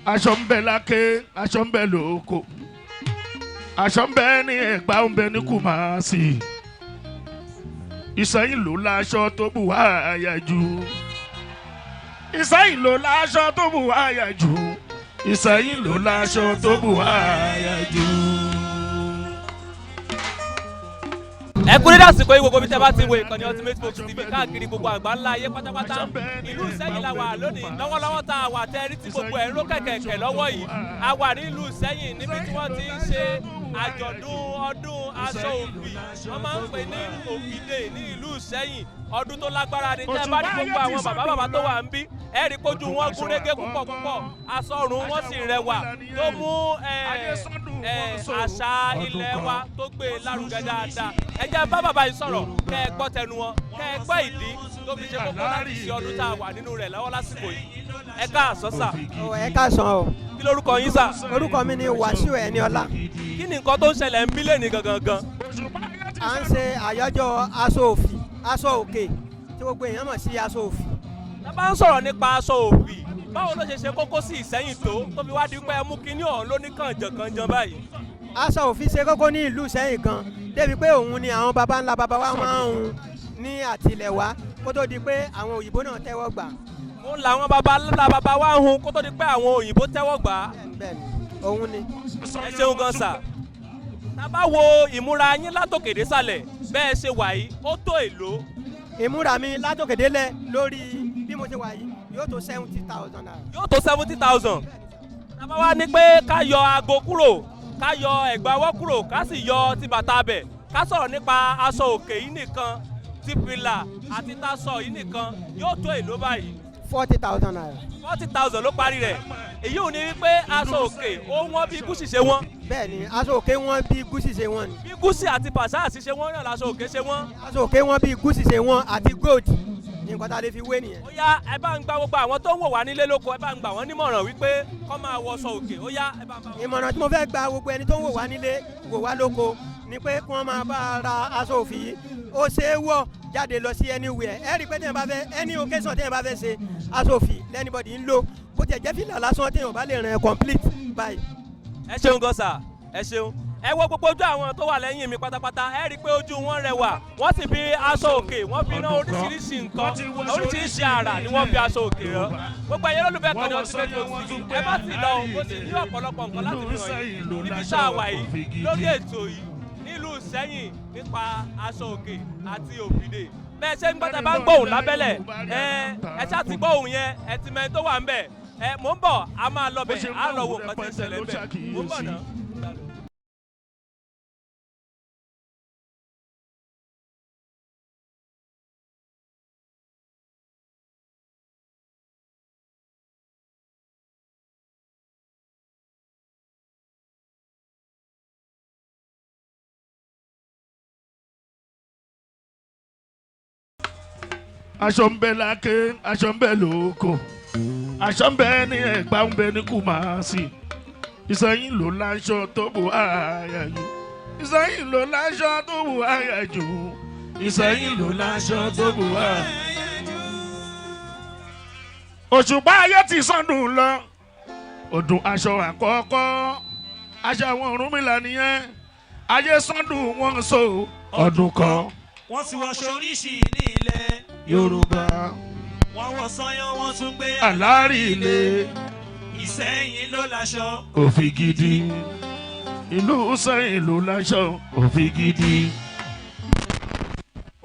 aṣọ ń bẹ láké aṣọ ń bẹ lóko aṣọ ń bẹ ní Ẹ̀gbá ń bẹ ní Kùmásì Ìsẹ́yìn ló láṣọ tó bù wá àyà jù Ìsẹ́yìn ló láṣọ tó bù wá àyà jù Ìsẹ́yìn ló láṣọ tó bù wá àyà jù. ẹ kú dédé àsìkò yìí gbogbo bí tẹ́ bá ti wo ìkànnì Ultimate Folk TV káàkiri gbogbo àgbáńlá ayé pátápátá ìlú Ìsẹ́yìn la wà lónìí lọ́wọ́lọ́wọ́ tá a wà tẹ́rí tí gbogbo ẹ̀ ń ró kẹ̀kẹ̀kẹ̀ lọ́wọ́ yìí a wà nílùú Ìsẹ́yìn níbi tí wọ́n ti ń ṣe àjọ̀dún ọdún aṣọ òfì wọ́n máa ń pè ní òfìdè ní ìlú Ìsẹ́yìn ọdún tó lágbára ni tẹ́ bá ní gbogbo àwọn bàbá tó wà ń bí ẹ rí pójú wọn gún régé púpọ̀ aṣọ ọrùn wọn sì rẹwà tó mú àṣà ilẹ̀ wa tó gbé lárugẹ dáadáa ẹ jẹ́ bá bàbá yìí sọ̀rọ̀ kẹ́ ẹ gbọ́ tẹnu wọn kẹ́ ẹ gbọ́ ìdí tó fi ṣe kókó láti ṣe ọdún tá a wà nínú rẹ̀ lọ́wọ́ lásìkò yìí ẹ káàsán sà. ẹ káàsán o. kí lórúkọ yín sà. orúkọ mi ni Wàsíù Ẹniọlá. kí ni nǹkan tó ń ṣẹlẹ̀ ń bí lẹ́ni gangan. à ń ṣe àyájọ́ aṣọ òfì aṣọ òkè tí gbogbo èèyàn mọ̀ sí aṣọ òfì. ẹ bá ń sọ̀rọ̀ nípa aṣọ òfì báwo ló ṣe ṣe kókó sí Ìsẹ́yìn tó fi wá di pé ẹ mú kinní ọ̀hún lóní kànjànkànjàn báyìí. aṣọ òfì ṣe kókó ní ìlú Ìsẹ́yìn gan débi pé òun ni àwọn baba ńlá baba wa máa ń hun ní àtìlẹ̀wá kó tó di pé àwọn òyìnbó náà tẹ́wọ́ gbà. mo ń la àwọn baba ńlá baba wa ń hun kó tó di pé àwọn òyìnbó tẹ́wọ́ gbà. bẹ́ẹ̀ni òun ni. ẹ ṣeun gan sà. tá a bá wo ìmúra yín látòkè désàlẹ̀ bẹ́ẹ̀ ṣe wà yìí ó tó èlò. ìmúra mi látòkè délẹ̀ lórí bí mo ṣe wà yìí yóò tó 70,000 naira. yóò tó 70,000. tá a bá wá ní pé ká yọ aago kúrò ká yọ ẹ̀gbà ọwọ́ kúrò ká sì yọ ti bàtà abẹ̀ ká sọ̀rọ̀ nípa aṣọ òkè yìí nìkan ti fìlà àti taṣọ yìí nìkan yóò tó èlò báyìí. 40,000 naira. 40,000 ló parí rẹ̀ èyí ò ní wípé aṣọ òkè ó wọ́n bí gúúsì ṣe wọ́n. bẹ́ẹ̀ni aṣọ òkè wọ́n bí gúúsì ṣe wọ́n ni. bí gúúsì àti pàṣásì ṣe wọ́n náà laṣọ òkè ṣe wọ́n. aṣọ òkè wọ́n bí gúúsì ṣe wọ́n àti gold nǹkan tá a lè fi wé nìyẹn. ó yá ẹ bá ń gba gbogbo àwọn tó ń wò wá nílé lóko ẹ bá ń gbà wọ́n nímọ̀ràn wípé kó máa wọṣọ òkè ó yá ẹ bá ń bá wọn. ìmọ̀ràn tí mo fẹ́ gba gbogbo ẹni tó ń wò wá nílé wò wá lóko ni pé kí wọ́n máa bá ra aṣọ òfì yìí ó ṣe é wọ̀ jáde lọ sí anywhere ẹ rí i pé téèyàn bá fẹ́ any occasion téèyàn bá fẹ́ ṣe aṣọ òfì lẹ́nibọ̀dì ń lò bó tiẹ̀ jẹ́ fìlà lásán téèyàn bá lè rìn complete báyìí. ẹ ṣeun gan sà ẹ ṣeun ẹ wo gbogbo ojú àwọn tó wà lẹ́yìn mi pátápátá ẹ rí i pé ojú wọn rẹwà wọ́n sì fi aṣọ òkè wọ́n fi iná oríṣiríṣi nǹkan oríṣiríṣi àrà ni wọ́n fi aṣọ òkè rán gbogbo ẹ̀yẹ́ lólùfẹ́ kan ní Ultimate Folk TV ẹ má sì lọ bó ti ní ọ̀pọ̀lọpọ̀ nǹkan láti fi hàn yìí níbi tá a wà yìí lórí ètò yìí nílùú Ìsẹ́yìn nípa aṣọ òkè àti òfìdè bẹ́ẹ̀ ṣe ń gbọ́dọ̀ bá ń gbóhùn lábẹ́lẹ̀ ẹ ṣáà ti gbóhùn yẹn ẹ ti mẹ́rin tó wà ń bẹ̀ mò ń bọ̀ a máa lọ bẹ̀ á lọ wo nǹkan tí ń ṣẹlẹ̀ ń bẹ̀ mò ń bọ̀ náà. aṣọ ń bẹ láké aṣọ ń bẹ lóko aṣọ ń bẹ ní Ẹ̀gbá ń bẹ ní Kùmásì Ìsẹ́yìn ló láṣọ tó bù àyà jù Ìsẹ́yìn ló láṣọ tó bù àyà jù Ìsẹ́yìn ló láṣọ tó bù àyà jù. Òṣùpá ayé ti sọnù lọ ọdún aṣọ àkọ́kọ́ aṣọ àwọn Ọ̀rúnmìlà nìyẹn ayé sọnù wọn so ọdún kan. wọ́n sì wọṣọ oríṣi ní ilẹ̀ Yorùbá wọ́n wọ sanyán wọ́n tún gbé àlárí ilé Ìsẹ́yìn ló láṣọ òfì gidi ìlú Ìsẹ́yìn ló láṣọ òfì gidi.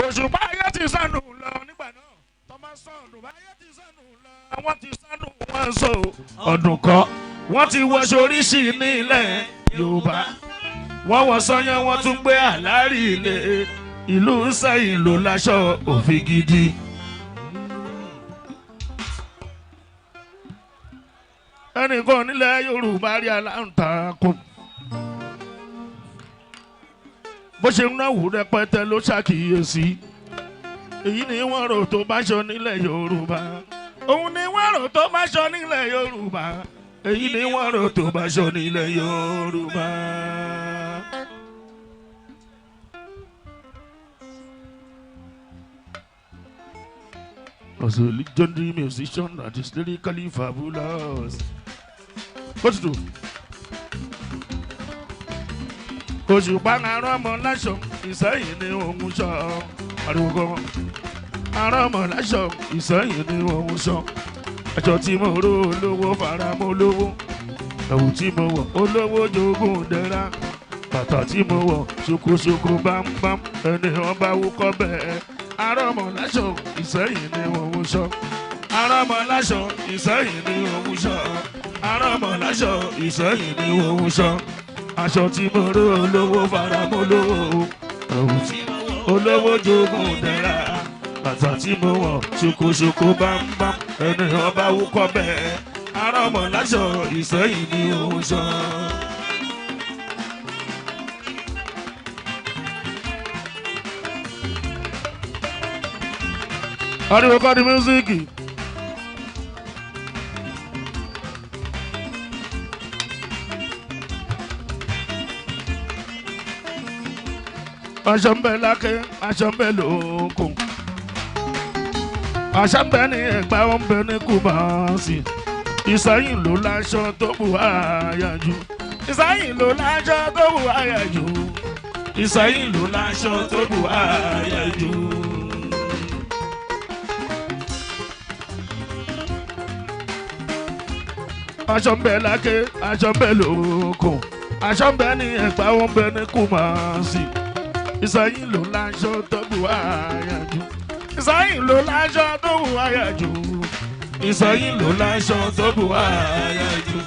Òṣùpá ayé ti sànù lọ nígbà náà tọ́mọ sọ̀nù ayé ti sànù lọ wọ́n ti sànù wọn so ọdún kan wọ́n ti wọṣọ oríṣi ní ilẹ̀ Yorùbá wọ́n wọ sanyán wọ́n tún gbé àlárí ilé ìlú Ìsẹ́yìn ló láṣọ òfì gidi. ẹnìkan nílẹ̀ Yorùbá rí aláǹtakùn bó ṣe ń náwó rẹpẹtẹ ló ṣàkíyèsí èyí ni wọ́n rò tó bá ṣọ nílẹ̀ Yorùbá òun ni wọ́n rò tó bá ṣọ nílẹ̀ Yorùbá èyí ni wọ́n rò tó bá ṣọ nílẹ̀ Yorùbá. Was a legendary musician that is lyrically fabulous. Òtútù. Òṣùpá arán ọmọ láṣọ Ìsẹ́yìn ni òun sọ. Ariwo gan. Arán ọmọ láṣọ Ìsẹ́yìn ni òun sọ. Aṣọ tí mo ró olówó fara mọ́ olówó. Ẹ̀wù tí mo wọ̀ olówó jogún dẹ́ra. Bàtà tí mo wọ̀ ṣokoṣoko bámbám. Ẹni ọba wúkọ́ bẹ́ẹ̀. Arán ọmọ láṣọ Ìsẹ́yìn ni òun sọ. Arán ọmọ láṣọ Ìsẹ́yìn ni òun sọ. Arán ọmọ láṣọ Ìsẹ́yìn ni òun sọ. Aṣọ tí mo ró olówó fara mọ́ olówó. Ẹ̀wù tí mo wọ̀ olówó jogún dẹ́ra. Bàtà tí mo wọ̀ ṣokoṣoko bámbám. Ẹni ọba wúkọ́ bẹ́ẹ̀. Arán ọmọ láṣọ Ìsẹ́yìn ni òun sọ. Ariwo kọ́ ni mísíkì. Aṣọ ń bẹ lákè, aṣọ ń bẹ lókun. Aṣọ ń bẹ ní Ẹ̀gbá, ó ń bẹ ní Kùmásì. Ìsẹ́yìn ló láṣọ tó bù àyà jù. Ìsẹ́yìn ló láṣọ tó bù àyà jù. Ìsẹ́yìn ló láṣọ tó bù àyà jù. Aṣọ ń bẹ lákè, aṣọ ń bẹ lókun. Aṣọ ń bẹ ní Ẹ̀gbá, ó ń bẹ ní Kùmásì. Ìsẹ́yìn ló láṣọ tó bù àyà jù. Ìsẹ́yìn ló láṣọ tó bù àyà jù. Ìsẹ́yìn ló láṣọ tó bù àyà jù.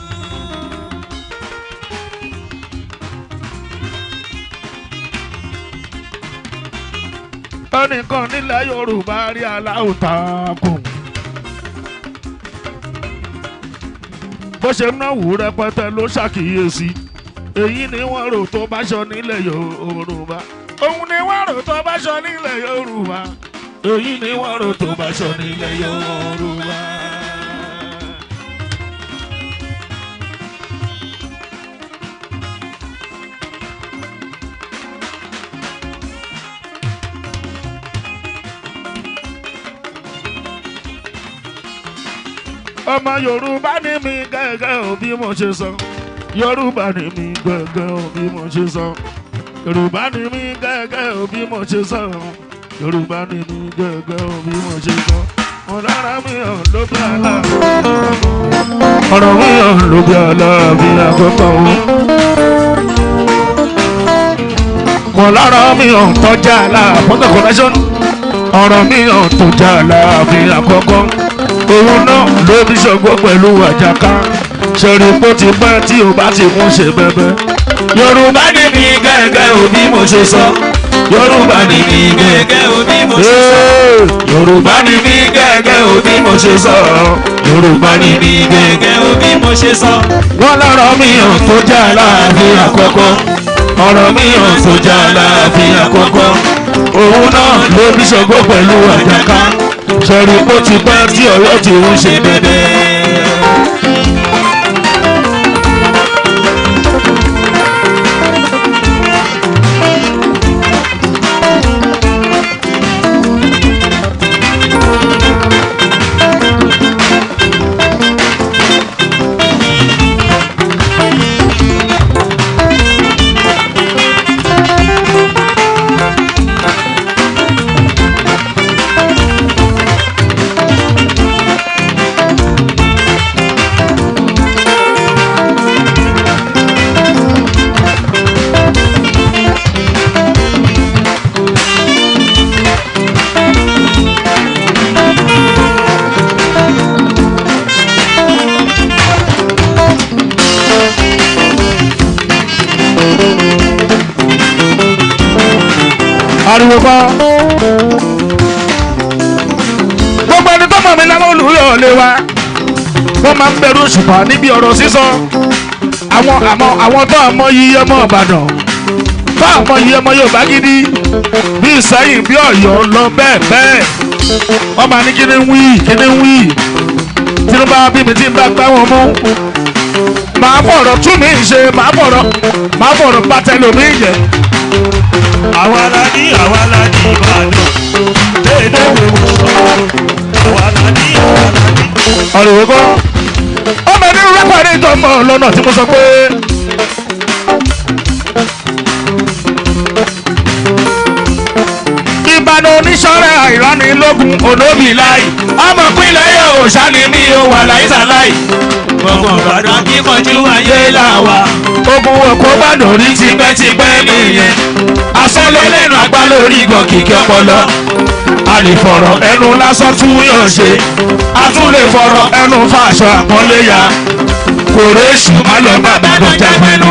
Ẹnìkan nílẹ̀ Yorùbá rí aláwọ̀ takùn. Bó ṣe náwó rẹpẹtẹ ló ṣàkíyèsí. Èyí ni wọ́n rò tó bá ṣọ nílẹ̀ Yorùbá. Òun ni wọ́n rò tó bá ṣọ nílẹ̀ Yorùbá. Èyí ni wọ́n rò tó bá ṣọ nílẹ̀ Yorùbá. Ọmọ Yorùbá ni mi gẹ́gẹ́ ò bí mo ṣe sọ. Yorùbá ni mi gẹ́gẹ́ ò bí mo ṣe sọ. Yorùbá ni mi gẹ́gẹ́ ò bí mo ṣe sọ. Yorùbá ni mi gẹ́gẹ́ ò bí mo ṣe sọ. Ọ̀lára mi hàn ló bí aláàbí. Ọ̀rọ̀ mi hàn ló bí aláàbí àkọ́kọ́ o. Ọ̀lára mi hàn tọ́jà aláàbí connection. Ọ̀rọ̀ mi hàn tọ́jà aláàbí àkọ́kọ́. Òun náà ló bí Ṣàngó pẹ̀lú Àjàká. Ṣẹ̀rí pó ti pẹ́ tí o bá ti mú ṣe bẹ́bẹ́. Yorùbá ni mi gẹ́gẹ́ ò bí mo ṣe sọ. Yorùbá ni mi gẹ́gẹ́ ò bí mo ṣe sọ. Yorùbá ni mi gẹ́gẹ́ ò bí mo ṣe sọ. Yorùbá ni mi gẹ́gẹ́ ò bí mo ṣe sọ. Wọ́n lọ́rọ̀ mi hàn tó jà láàfin àkọ́kọ́. Ọ̀rọ̀ mi hàn tó jà láàfin àkọ́kọ́. Òun náà ló bí Ṣàngó pẹ̀lú Àjàká. Ṣẹ̀rí pó ti pẹ́ tí Ọ̀yọ́ ti ń ṣe bẹ́bẹ́. Ariwo pa. Gbogbo ẹni tó mọ̀ mí láwọn olùyọ̀ lé wa. Wọ́n máa ń bẹ̀rù Òṣùpá níbi ọ̀rọ̀ sísọ. Àwọn tó àmọ́ yí ọmọ Ìbàdàn. Tó àmọ́ yí ọmọ Yorùbá gidi. Bí Ìsẹ́yìn bí Ọ̀yọ́ lọ bẹ́ẹ̀ bẹ́ẹ̀. Wọ́n máa ní kíni ń wí kíni ń wí. Tinubu bá bí mi tí ń bá gbá wọn mú. Màá fọ̀rọ̀ tún mi ṣe màá fọ̀rọ̀ pátẹ́lómi jẹ. Àwa la ní Ìbàdàn. Dédé wo sọ. Àwa la ní. Ọ̀rọ̀ ìwé kọ́. Ọmọ ẹni alápàdé tó mọ̀ lọ́nà tí mo sọ pé. Ìbàdàn oníṣọ́rẹ́ àìránilógún olóbì láì ọmọ pínlẹ̀ yóò ṣáni mi ò wà láìsà láì. Gbogbo Ìbàdàn kíkanjú ayé làwà. Ogun òkú gbàdùn rí tipẹ́tipẹ́ nìyẹn. Asọ́lé lẹ́nu àgbá lórí ìgbọ̀n kìkì ọpọlọ. A lè fọ̀rọ̀ ẹnu lásán tún yàn ṣe. A tún lè fọ̀rọ̀ ẹnu fàṣọ àpọ́nlé ya. Kòrò èṣù má lọ má bàdàn jágbẹ́nu.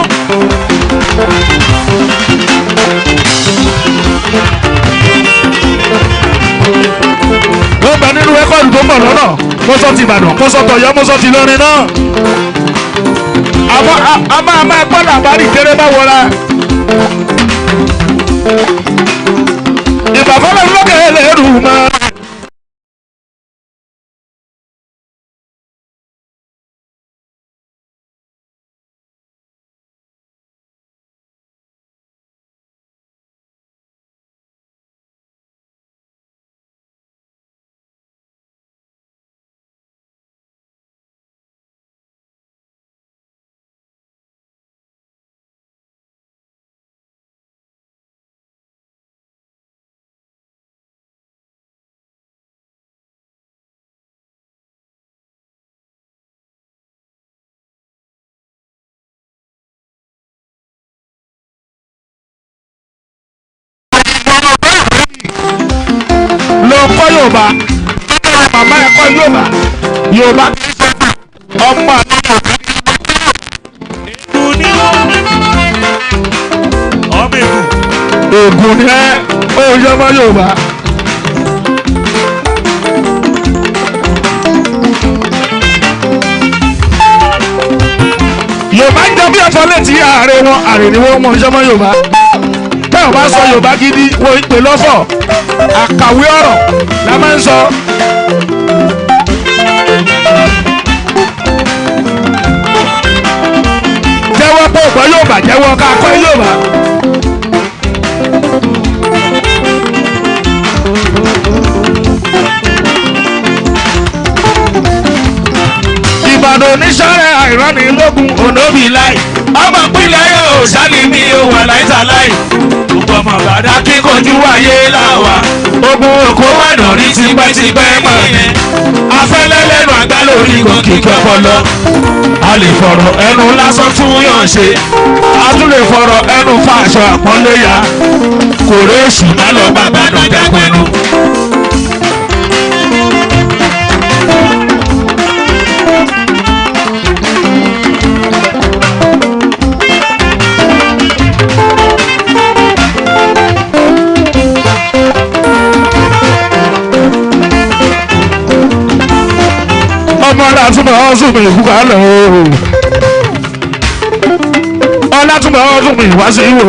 Ó bẹ nínú rẹ́kọ̀dù tó ń bọ̀ lọ́nà. Mo sọ ti Ìbàdàn, mo sọ tọ̀yọ́, mo sọ ti Ìlọrin náà. A máa gbọ́ làbárí kéré bá wọra. Ìbàfọ́lẹ̀ lókè lè rù mọ́. Ló ń kọ́ Yorùbá, màmá ẹ̀ kọ́ Yorùbá, Yorùbá ọmọ àtọ́kọ̀. Ègùn ni wọ́n. Ọmọ ègùn. Ègùn ni ẹ́ oúnjẹ ọmọ Yorùbá. Yorùbá ń jọ bí ẹ̀fọ́ létí ààrẹ wọn, ààrẹ ni wọ́n mọ oúnjẹ ọmọ Yorùbá. Bẹ́ẹ̀ bá sọ Yorùbá gidi wọ́n ìpè lọ́fọ̀ àkàwé ọ̀rọ̀ la máa ń sọ. Jẹ́wọ́ pé ògbọ́ Yorùbá jẹ́wọ́ ká kọ́ Yorùbá. Ìbàdàn oníṣọ́rẹ́ àìránilógún olóbì láì ọmọ pínlẹ̀ yóò ṣáni mi ò wà láìsà láì. Gbogbo ọmọ Ìbàdàn kíkanjú ayé làwà. Ogun òkú wàdàn rí tipẹ́tipẹ́ mọ̀ yẹn. Afẹ́lẹ́ lẹ́nu àgbá lórí ìgbọ̀n kìkì ọpọlọ. A lè fọ̀rọ̀ ẹnu lásán tún yàn ṣe. A tún lè fọ̀rọ̀ ẹnu fàṣọ àpọ́nlé ya. Kòrò èṣù má lọ bá Ìbàdàn jágbẹ́nu. Ọmọ Ọlátúnbọ̀ ọ̀sùn mi kú kálẹ̀ o. Ọlátúnbọ̀ ọ̀sùn mi wá sí wò.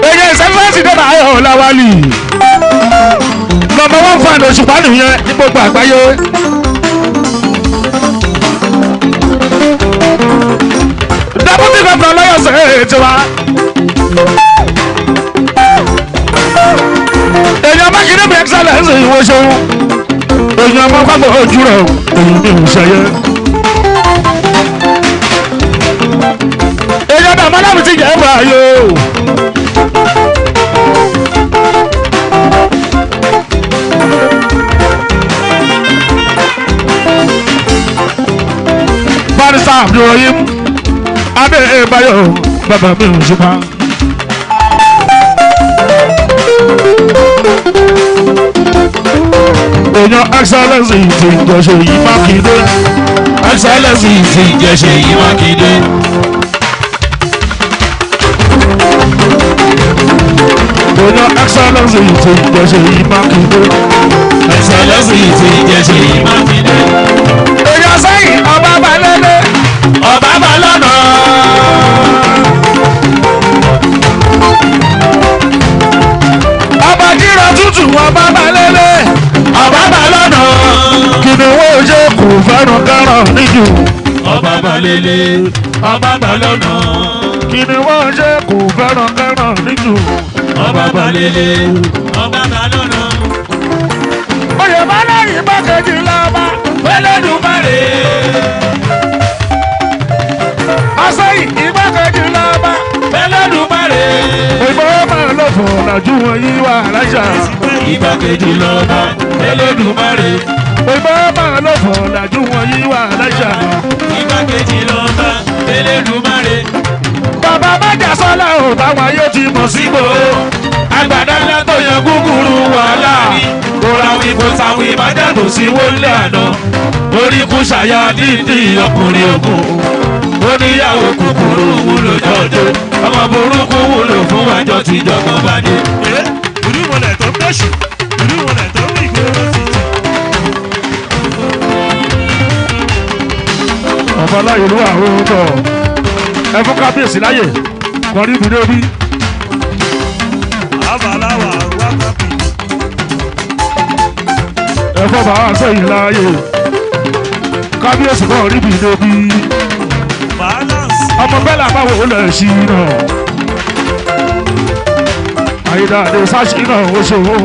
Èyí ìsẹ́fẹ́sì dẹ́nà ayọ̀ Ọláwálì. Nọ́mbà 1 fan Òṣùpá nìyẹn ní gbogbo àgbáyé. Deputy Governor lọ́yọ̀ sẹ́yìn tiwa. Èèyàn Mákindé bí excellence ìwọ ṣeun. Èèyàn ọmọ pápá ojú rẹ̀ èyí ni ìṣẹ̀yẹ. Èèyàn náà mọ́nàmí ti jẹ́ ẹ̀fọ́ ayé o. Barrister Abdulrahim Adébáyọ̀ bàbá mi ò ṣùpá. Èèyàn excellence ti jẹ́ṣe yìí Mákindé. Excellence ti jẹ́ṣe yìí Mákindé. Èèyàn excellence ti jẹ́ṣe yìí Mákindé. Excellence ti jẹ́ṣe yìí Mákindé. Èèyàn sẹ́yìn ọba balẹ̀lẹ̀ ọba balọ̀nà. Ọba jíra tútù ọba balẹ̀lẹ̀ ọba balọ̀nà. Kìnìún òye kò fẹ́ràn kárọ̀ níjù. Ọba balẹ̀lẹ̀ ọba balọ̀nà. Kìnìún òye kò fẹ́ràn kárọ̀ níjù. Ọba balẹ̀lẹ̀ ọba balọ̀nà. Oyè bá Bọ́lá ìgbàkejì lọ́ba Elédùmarè. Asẹ́yìn ìgbàkejì lọ́ba Elédùmarè. ìgbọ́ máa lọ fọ̀ làjú wọn yí wà láṣà. Ìgbàkejì lọ́ba Elédùmarè. ìgbọ́ máa lọ fọ̀ làjú wọn yí wà láṣà. Ìgbàkejì lọ́ba Elédùmarè. Bàbá májà sọ́lá ò táwọn ayé ti mọ̀ síbò. Àgbàdo ńlá tó yan gúgúrú wàhálà. Kóra wí kó sáwí ìbàdàn sí wọlé àná. Orí kú ṣàyà dídì ọkùnrin ògùn. Oníyàwó kúkúrú wúlò jọjọ. Ọmọ burúkú wúlò fún àjọ tìjọba bá dé. Ìdúmọ̀lẹ̀ tó gbẹ̀ṣù. Ìdúmọ̀lẹ̀ tó wí ìgbéró ti jẹ. Ọ̀pọ̀ láyé ló wà ó tọ̀. Ẹ fún kábíyèsí láyè kọrí mi lórí. Àbáláwà wákàtí. Ẹ fọ́ bàbá sẹ́yìn láyè kábíyèsí kọrí mi lórí. Balance. Ọmọ bẹ́ẹ̀ làbá wo lẹ̀ sí náà. Àyídáde sáṣí náà ó ṣòwò.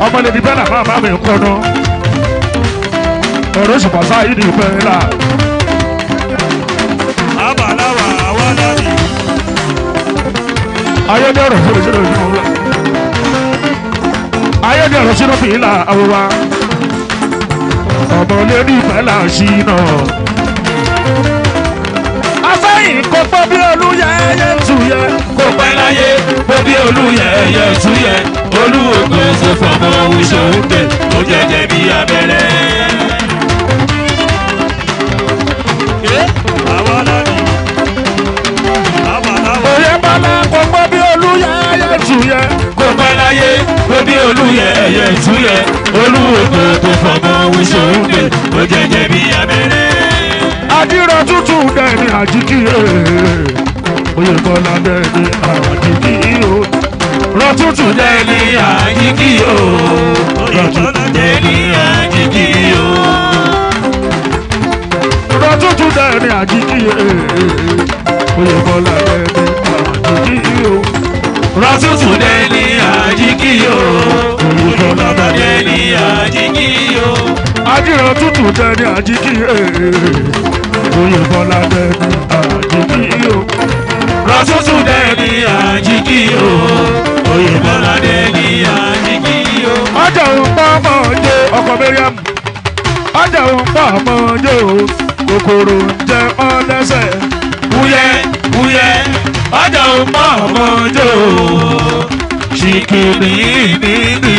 Ọmọ lè di bẹ́ẹ̀ làbá bá mi kọ́ náà. Ọ̀rọ̀ ṣùgbọ́n sáyé ní ìfẹ́ ńlá. Àbáláwà wákàtí. Ayé ní ọ̀rọ̀ fún ìṣẹ̀lẹ̀ ìṣẹ̀lẹ̀ ìṣẹ̀lẹ̀. Ayé ní ọ̀rọ̀ sínú fìlà àwòwá. Ọmọ lè ní ìfẹ́ là ṣí náà. Asẹ́yìn kò pọ̀ bí olúyẹ ẹyẹ túyẹ. Kò pẹ́ láyé bó bí olúyẹ ẹyẹ túyẹ. Olúwògbé ṣe fọmọ òṣòwò ó jẹjẹ bí abẹ́rẹ́. Oyè bọ́lá kò pọ̀ bí olúyẹ ẹyẹ túyẹ. Kò pẹ́ láyé bó bí olúyẹ ẹyẹ túyẹ. Olúwògbé tó fọmọ òṣòwò ó jẹjẹ bí abẹ́rẹ́. Adírọ̀ tútù dẹ́ni àjíkì oyè bọ́lá dẹ́ni àjíkì o. Rọ̀ tútù dẹ́ni àjíkì o. Rọ̀ tútù dẹ́ni àjíkì o. Rọ̀ tútù dẹ́ni àjíkì oyè bọ́lá dẹ́ni àjíkì o. Rọ̀ tútù dẹ́ni àjíkì o. Oyè bọ́lá dẹ́ni àjíkì o. Adírọ̀ tútù dẹ́ni àjíkì oyè bọ́lá dẹ́ni àjíkì o. Rọ̀ tútù dẹ́ni àjíkì o. Oyè bọ́lá dẹ́ni àjíkì o. Ọjà òun pọ̀ ọmọ ọjọ́ ọkọ̀ Mẹ́ríàmù. Ọjà òun pọ̀ ọmọ ọjọ́ kòkòrò ń jẹ ọ́ lẹ́sẹ̀. Wúyẹ́ wúyẹ́ ọjà ò mọ̀ ọmọdé o. Ṣìkìrì nìní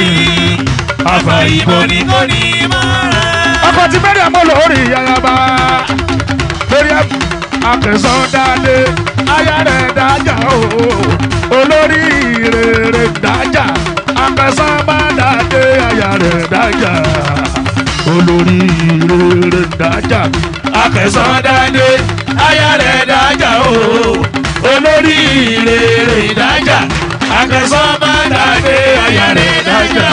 àfàìbọ̀ ní kò ní mọ́ra. Ọkọ̀ tí Mẹ́ríàmù lórí ayaba. Mẹ́ríàmù akẹ̀sán dáadé aya rẹ̀ dájà o. Olórí rere dájà akẹ̀sán bá dáadé aya rẹ̀ dájà. Olórí rere dájà Akẹ̀sán dáadé aya rẹ̀ dájà o. Olórí rere dájà. Akẹ̀sán bá dáadé aya rẹ̀ dájà.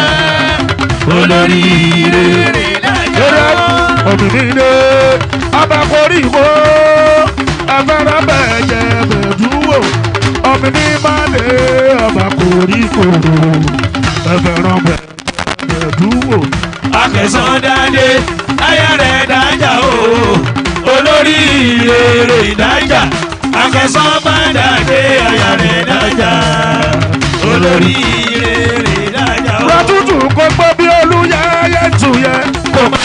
Olórí rere dájà o. òmìnire abakoríko afẹ́rẹ́ bẹ̀jẹ̀ bẹ̀dúwò òmìnir máde abakoríko afẹ́rẹ́ bẹ̀jẹ̀ bẹ̀dúwò. Akẹ̀sán dáadé aya rẹ̀ dájà o. Olórí rere dájà. Akẹ̀sán bá dáadé aya rẹ̀ dájà. Olórí rere dájà o. Rọ́tútù kò gbọ́ bí olúyẹyẹ tuyẹ kò má.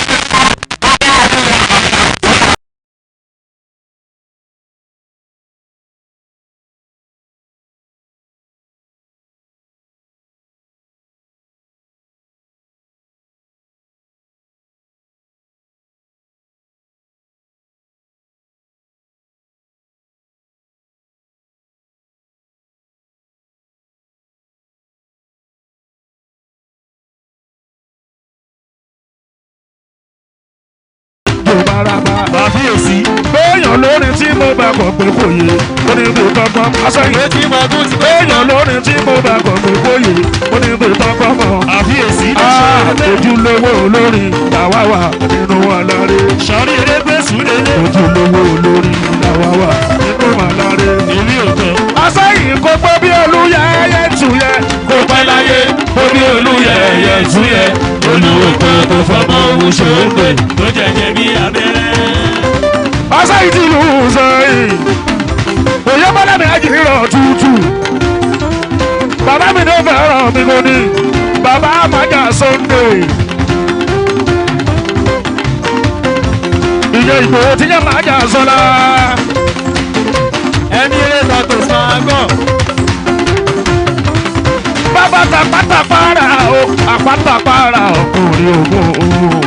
Bàbíyèsí. Béèyàn lórin tí mo bá kọ̀ pé kò yé oníbi tọkàn aṣẹ́yìn. Etí magun ti Béèyàn lórin tí mo bá kọ̀ pé kò yé oníbi tọkàn mọ́. Bàbíyèsí ló ṣe é bẹ́ẹ̀. Ojúlówó olórin làwa wà nínú aláré. Sọ̀rí erégbé sùúrẹ́lẹ́. Ojúlówó olórin làwa wà nínú aláré. Èmi ò tọ́. Aṣẹ́yìn kò gbọ́ bí olúyẹyẹ tuyẹ kò pẹ́ láyé. ẹyẹ ìtúyẹ olùwòkó tó fọmọ owó ṣòógbè tó jẹjẹ bí abẹ́rẹ́. ọ̀sẹ̀ yìí ti lù ú sẹ́yìn òye bọ́lá mi àjìrò tútù bàbá mi ló fẹ́ràn mi kò ní bàbá àmàjà Sunday ìyẹn Ìgbòho tí yẹn máa jà sọ́la ẹni eré tọ́tò máa gbọ́. bàbá tàpátàpára o àpátàpára ọkùnrin ògùn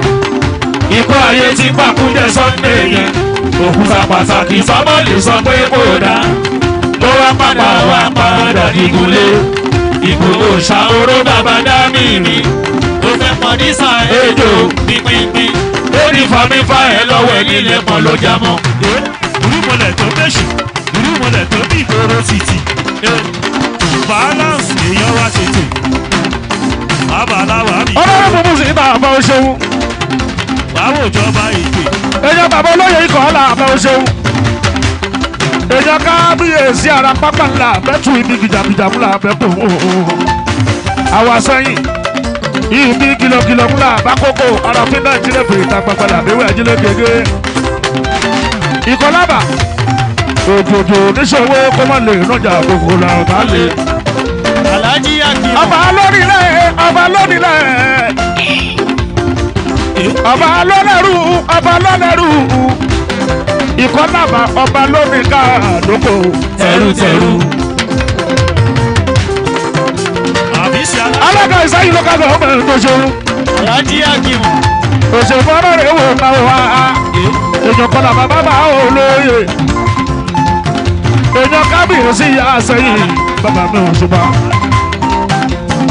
ikú ayé tí pàkúndé Sunday yẹn òkúta pàtàkì sọmọ lè sọ pé kò dá ló wá padà wá padà dìgúnlé Ìgbòho ṣàoró bàbá dámì mi ó fẹ́ pọ̀ ní sàn èjò pínpín ó ní fàmífà ẹ̀ lọ́wọ́ ẹ̀ nílẹ̀ pọ̀ ló já mọ́. Irúmọlẹ̀ tó bẹ́ṣù irúmọlẹ̀ tó bí ìgboro títì balance èèyàn wá tètè babaláwa mi ọlọ́run fún musin bá àbá o ṣeun báwo ìjọba èdè èèyàn bàbá olóyè ikọ̀ ọ̀la àbá o ṣeun èèyàn kábíyèsí ara pápá ńlá bẹ́tù ibi gìjàgìjà múlá bẹ́tù àwa sẹ́yìn ibi kìlọ̀kìlọ̀ múlá bákókò arafin náà jílẹ̀ fèrè ta gbàgbàlà àbẹ̀wò àjílẹ̀ gègé ìkọlábà òjòjò oníṣòwò kó má lè nájà gbogbo la ọba lè. Alhaji Akin ọba lónílẹ̀ ọba lónílẹ̀ ọba lọ́lẹ́rú ọba lọ́lẹ́rú ìkọlábà ọba lóníkà lóko tẹrútẹrú. àbísí alága Ìsẹ́yìn local government tó ṣeun Alhaji Akin òṣèlú ọ̀rọ̀ rẹ̀ wò ká wá èèyàn kọlà bàbá máa ò lóye èèyàn kábíyèsí Ìsẹ́yìn bàbá mi ò ṣùgbọ́n.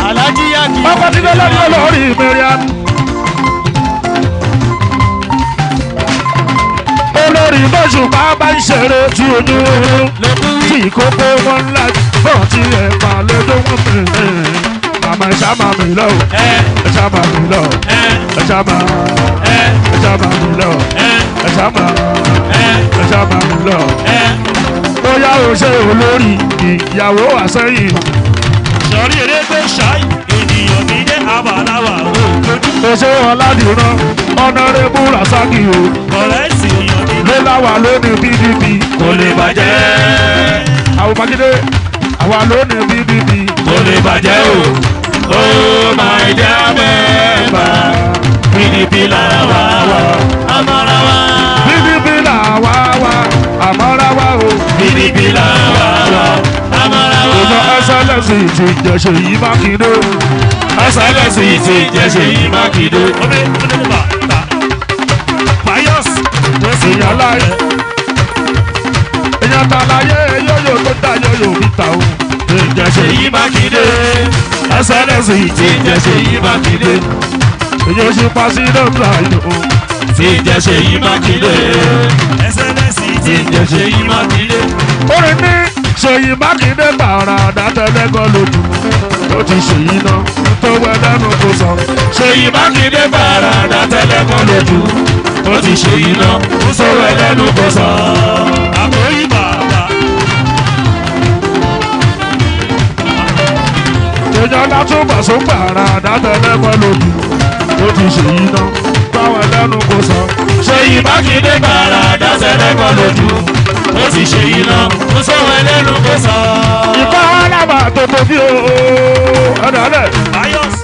Alhaji Akin ọkọ̀ tí lọ́lọ́ ní olórí Mariam olórí bọ́sù bá ń ṣeré tí ojú tí ìkókó wọn ńlá bọ̀ tí ẹ̀pà lẹ́jọ́ wọn fèrè àmọ́ ẹ̀ṣá máa mi lọ ẹ̀ṣá máa mi lọ ẹ̀ṣá máa mi lọ ẹ̀ṣá máa mi lọ bóyá o ṣe olórí ìyàwó àsẹ́yìn. sọ̀rí eré tó ṣáì ènìyàn mi dé abàláwà o lójú Oṣé Ọládìran Honorable Rasaki o. kọ̀rẹ́sì èèyàn mi Ló láwà lónìí PDP. kò lè bàjẹ́ Àwọn Mákindé àwa lónìí PDP. kò lè bàjẹ́ o ó máa jẹ́ mẹ́fà PDP lára wá wá àmọ́ra wá PDP là wá wá àmọ́ra wá o. PDP lára wá wá àmọ́ra wá. Òjò SLS ti jẹ̀ṣẹ̀ yìí Mákindé. SLS ti jẹ́ṣẹ̀ yìí Mákindé. omi onígbà ta pius tó sì Èèyàn láyé. Èèyàn ta láyé yóyò tó dá yóyò níta o. Ìjẹ́ṣẹ̀ yìí Mákindé. SLS ti jẹ́ṣẹ̀ yìí Mákindé. Èyí ó ṣe pa sí dọ́kítà ìlú o. Ti jẹ́ṣẹ̀ yìí Mákindé. sns Ti jẹ́ṣẹ̀ yìí Mákindé. Orin ní Ṣèyí Mákindé gbàrà dátẹ́lẹ́gọ́ lójú. Ó ti ṣèyí náà tó wẹ lẹ́nu kó sọ. Ṣèyí Mákindé bàrà dátẹ́lẹ́kọ́ lójú. Ó ti ṣèyí náà ó sọ̀rọ̀ ẹlẹ́nu kò sọ. àkóyí bàbá Èèyàn látúbọ̀ sún gbàrà dátẹ́lẹ́gọ́ lójú. Ó ti ṣèyí náà tó wẹ lẹ́nu kó sọ. Ṣèyí Mákindé bàrà dátẹ́lẹ́kọ́ lójú. Ó ti ṣèyí náà ó sọ̀rọ̀ ẹlẹ́nu kò sọ. Ìkọ́ alábà tó tóbi o. Ẹ̀dálẹ̀. pius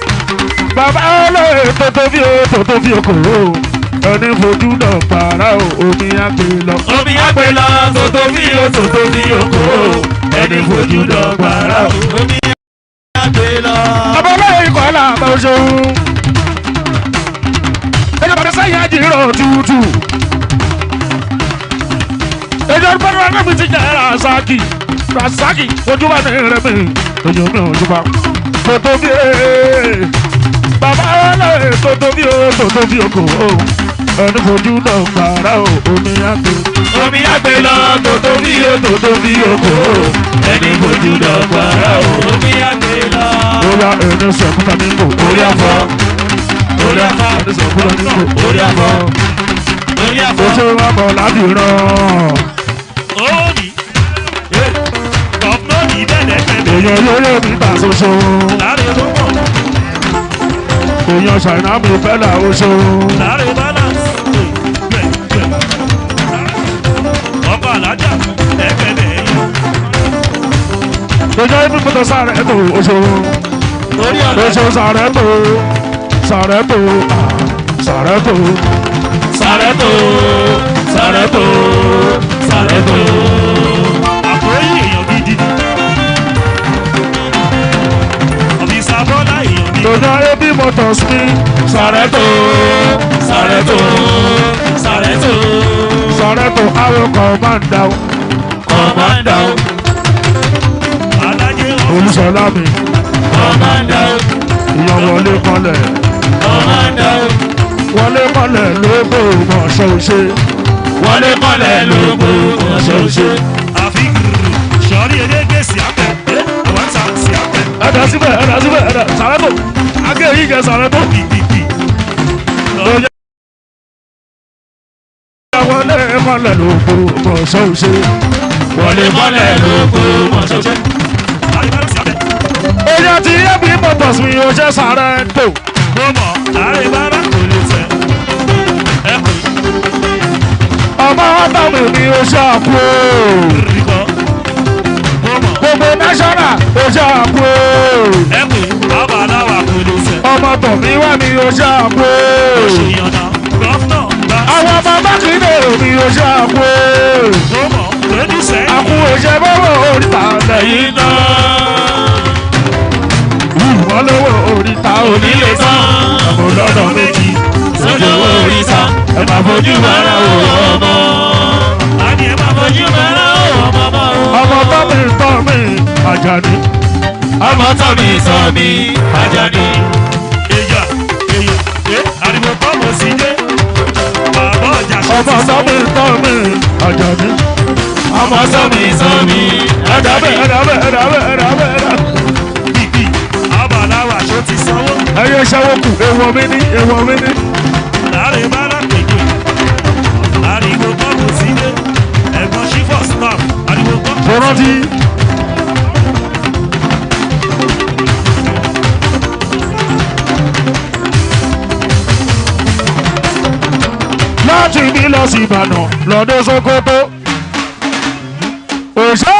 Bàbá olóyè tó tóbi o tó tóbi o kò o. Ẹni fojú náà gbàrà o omi á gbé lọ. Omi àgbẹ̀ lọ tòtò bí o tòtò bí o kò. Ẹni fojú dọ̀gbàrà o. Omi àgbẹ̀ lọ. Bàbá olóyè ikọ̀ alábà o ṣeun. Ẹjọ́ bàtà sẹ́yìn àjìrò tútù. Ẹjọ́ bàtà wà níbi tí jẹ́ Rasaki ojú wa ní rẹ̀ mi. Ẹjọ́ mi ò jùbà. Tòtò bí e. Bàbá olóyè tòtò bí o tòtò bí o kò o. Ẹni fojú náà gbàrà o omi á gbé. Omi àgbẹ̀ lọ tòtò bí o tòtò bí o kò. Ẹni fojú dọ̀gbàrà o. Omi àgbẹ̀ lọ. Bóyá ẹni sọ̀kúta ní kò Orí àfọ̀. Orí àfọ̀. ẹni sọ̀kúta ní kò. Orí àfọ̀. Orí àfọ̀. Oṣù wa bọ̀ ládìrán. òní gọ́fúnà ní bẹ́ẹ̀ Èèyàn yóò mi ta ṣoṣo. láre tó pọ̀ èèyàn ṣàìná mi fẹ́ là ó ṣó. Láre balance. Ọkọ̀ alájà ẹgbẹ̀lẹ̀ yẹn. èèyàn ibi mọ́tò sáré tó ó ṣó. ó ṣó sáré tó sáré tó sáré tó sáré tó sáré tó sáré tó. Àkórí èèyàn gidi ni. Ọ̀bísà Bọ́lá èèyàn gidi. èèyàn ibi mọ́tò sí sáré tó sáré tó sáré tó sáré tó àwọn kọ̀ọ̀mándà kọ̀ọ̀mándà Alájẹ́ olùsọ̀lá mi Kọ̀mándà ìyàn wọlé kọlẹ̀ kọ̀mándà wọlé kọlẹ̀ lóko mọ̀ṣọ́ ṣe wọlé kọ́lẹ̀ lóko ọ̀ṣọ́ ṣe. àfi sọ̀rí elégbè sí àpẹ. Àwọn ta sí àpẹ. ẹ̀dá síbẹ̀ ẹ̀dá sáré tó agé yìí kẹ́ sáré tó. Pìpìpì. wọlé kọlẹ̀ lóko mọ̀ṣọ́ ṣe wọlé kọ́lẹ̀ lóko ọ̀ṣọ́ ṣe. Àríwá sí àpẹ. èèyàn ti yé bí mọ́tò sí o ṣe sáré tó. Mo mọ̀ láàrin bára kò lè tẹ̀. Ẹ pè ọmọ ọtọmọ mi o ṣe àpò rí bọ́. Mo mọ̀ gbogbo national o ṣe àpò ẹ pè bàbá aláwà kò lè tẹ̀. ọmọ tọ̀mí wà mí o ṣe àpò Òṣèyànà gọ́fúnà gbà. àwọn ọmọ mákindé mi o ṣe àpò Mo mọ̀ lóní sẹ́yìn. àkú òṣè bọ́wọ́ oríta lẹ́yìn náà ìwọ́n lówó oríta onílé tán ọmọ lọ́dọ̀ méjì sójú owó oríta ẹ máa fojú bára bára o o ọmọ. A ní ẹ máa fojú ojú bára o ọmọ mọ́ o. ọmọ tọ́mí Àjàní ọmọ tọ́mi tọ́mi Àjàní. èèyàn ariwo pọ́mọ̀ sí dé. Bàbá ọjà ṣe ọmọ ti sanwó. tọ́mí Àjàní ọmọ tọ́mi tọ́mi ẹ̀dàbẹ̀ Àjàní. ẹ̀dàbẹ̀ Bìbì bàbá aláwà ṣe ti sanwó. ẹyẹ ṣẹ́wọ́kù èèwọ̀ mi ní Láàrin bára pèjọ. Ariwo pọ́mọ̀ sí dé. Ẹ̀gbọ́n ṣífọ̀ snap. Ariwo pọ́mọ̀. mo rántí. láti bí lọ sí Ìbàdàn lọ́dún Sókótó òṣè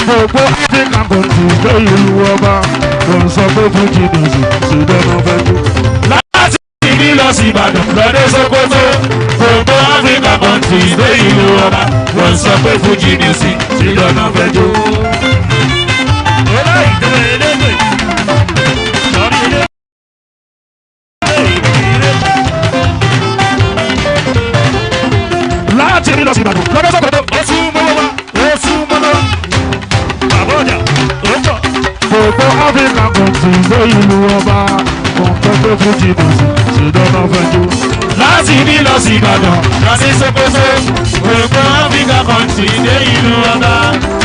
gbogbo African country dé ìlú ọba ló ń sọ pé fújì music sí dáná fẹ́ tó. láti ibi lọ sí Ìbàdàn lọ́dẹ Sókótó gbogbo Africa countries dé ìlú ọba wọ́n sọ pé Fuji music ti lọ́nà fẹ́jọ́. Ọlá ìdè elégbè. Sọ̀rí elégbè. láti bí lọ sí Ìbàdàn lọ́dún Sókótó Ó tún mọ́wọ́ wá. Ó tún mọ́wọ́. Bàbá ọjà ó pọ̀. gbogbo African country dé ìlú ọba ló ń sọ pé fújì music sí dáná fẹ́ tó. láti ibi lọ sí Ìbàdàn lọ sí Sókótó gbogbo Africa countries dé ìlú ọba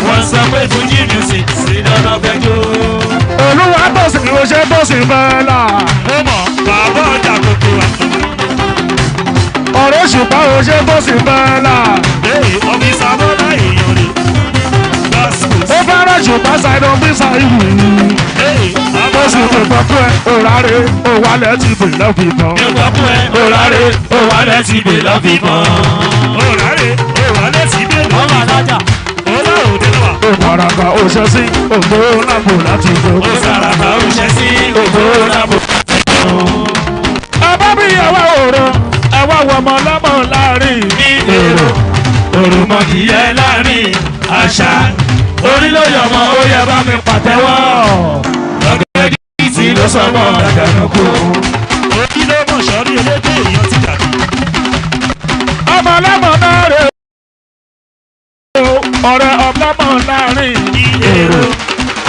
wọ́n sọ pé Fuji music ti lọ́nà fẹ́jọ́. olúwa tó sì ní oṣù tó sì fẹ́ là. Mo mọ̀ bàbá ọjà gbogbo wa. ọ̀rẹ́ ṣùgbọ́n oṣù tó sì fẹ́ là. Ọ̀bísà Bọ́lá èèyàn rè. Gospels. ó fẹ́ràn ṣùgbọ́n ṣàìdán bí ṣàìwù. ó sì ti gbọ́kú ẹ̀ òrárẹ̀ òwálẹ̀ ti bè lọ́fì kan. ìgbọ́kùn ẹ̀ òrárẹ̀ òwálẹ̀ ti bè lọ́fìkan. Òràrè òwálé ti dé lọ. ọmọ alájà Ọlá òde náà. òmàràkà òṣè sí ògbó lápò láti gbó. ó sàràkà ó ṣe sí ògbó lábò. ẹ bá bí ẹwà òrò ẹwà wọmọ lọ́mọ láàrin. èrò òròmọdìyẹ láàrin àṣà orílẹ̀-èdè ó yẹ bá mi pàtẹ́wọ́. lọ́gẹ́dì tí ló sọmọ Àjànàkú. Òbí ló mọ̀ sọ́rí elédè èèyàn ti dàbí. ọmọ lọ́mọ náà rè o ọ̀rẹ́ ọlọ́mọ láàrin. èrò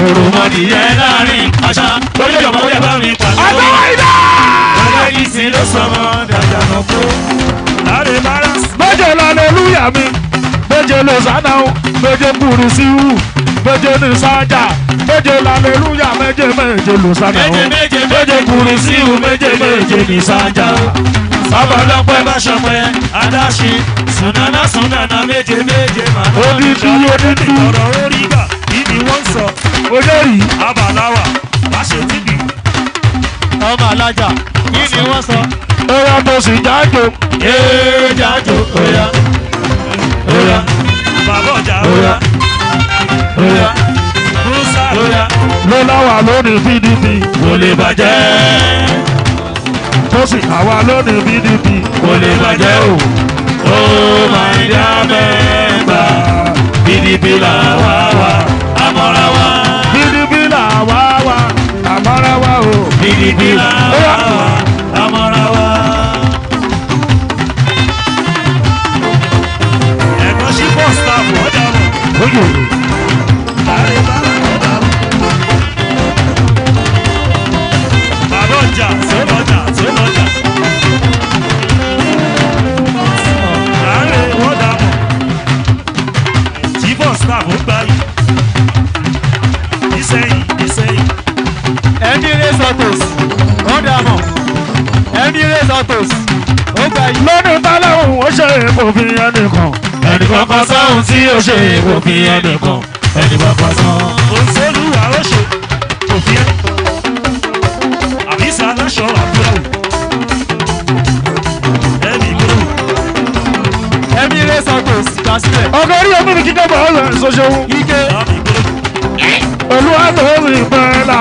òròmọdìyẹ láàrin àṣà orílẹ̀-èdè ó yẹ bá mi pàtẹ́wọ́. àtàwọn ìdá. lọ́gẹ́dì tí ló sọmọ Àjànàkú. Láre balance. méje lálẹ́lúyà mi méje lọ́sànà méje kùrìsíwù méje ní sájà méje lálẹ́lúyà méje lọ́sànà méje kùrìsíwù méje ní sájà. bàbá ọlọ́pẹ́ bá ṣọpẹ́ adáṣe sùnànà méje màá. odidi odidi Ọ̀rọ̀ orí gbà ibi wọ́n sọ. oyè yìí Abàláwà wá ṣe tíbi. rajà kí ni wọ́n sọ. Oya tó sì jájò. Yéé jájò oya. Oya. Bàbá ọjà Oya. Oya. Musa Oya. Ló láwà lónìí PDP. Kò lè bàjẹ́. Tó sì àwa lónìí PDP. Kò lè bàjẹ́ o. Ó máa ń dá mẹ́gbà. PDP là wá wá. Àmọ́ra wá. PDP là wá wá. Àmọ́ra wá o. PDP là wá wá. Àmọ́ra wá. ẹ̀gbọ́n sí bọ́ọ̀sì staff ọjà mọ̀. Oye. Láàrin bá ọjà mọ̀. Bàbá ọjà tó lọ́jà tó lọ́jà. Láàrin ọjà mọ̀. Tí bọ́ọ̀sì staff ó gbá yìí. Ìsẹ́yìn Ìsẹ́yìn. Emirates Autos ó dàmọ̀ Emirates Autos ó gbà yìí. Lónìí tálẹ́hùn ó ṣe òfin ẹnìkan. Ẹnìkan kan sáhùn tí ó ṣe òfin ẹnìkan. Ẹnìkan kan sáhùn. Òṣèlú àròṣe òfin ẹ̀. Àbísà aláṣọ àbúrò. Ẹ̀mí gbòòrò. Emirates Autos kásílẹ̀. Ọkọ̀ orí omi mi kíkẹ́ bọ̀ ọ́ lọ ṣoṣo. ike Àmì gbòòrò. Olúwa tó rí pẹ́ẹ́lá.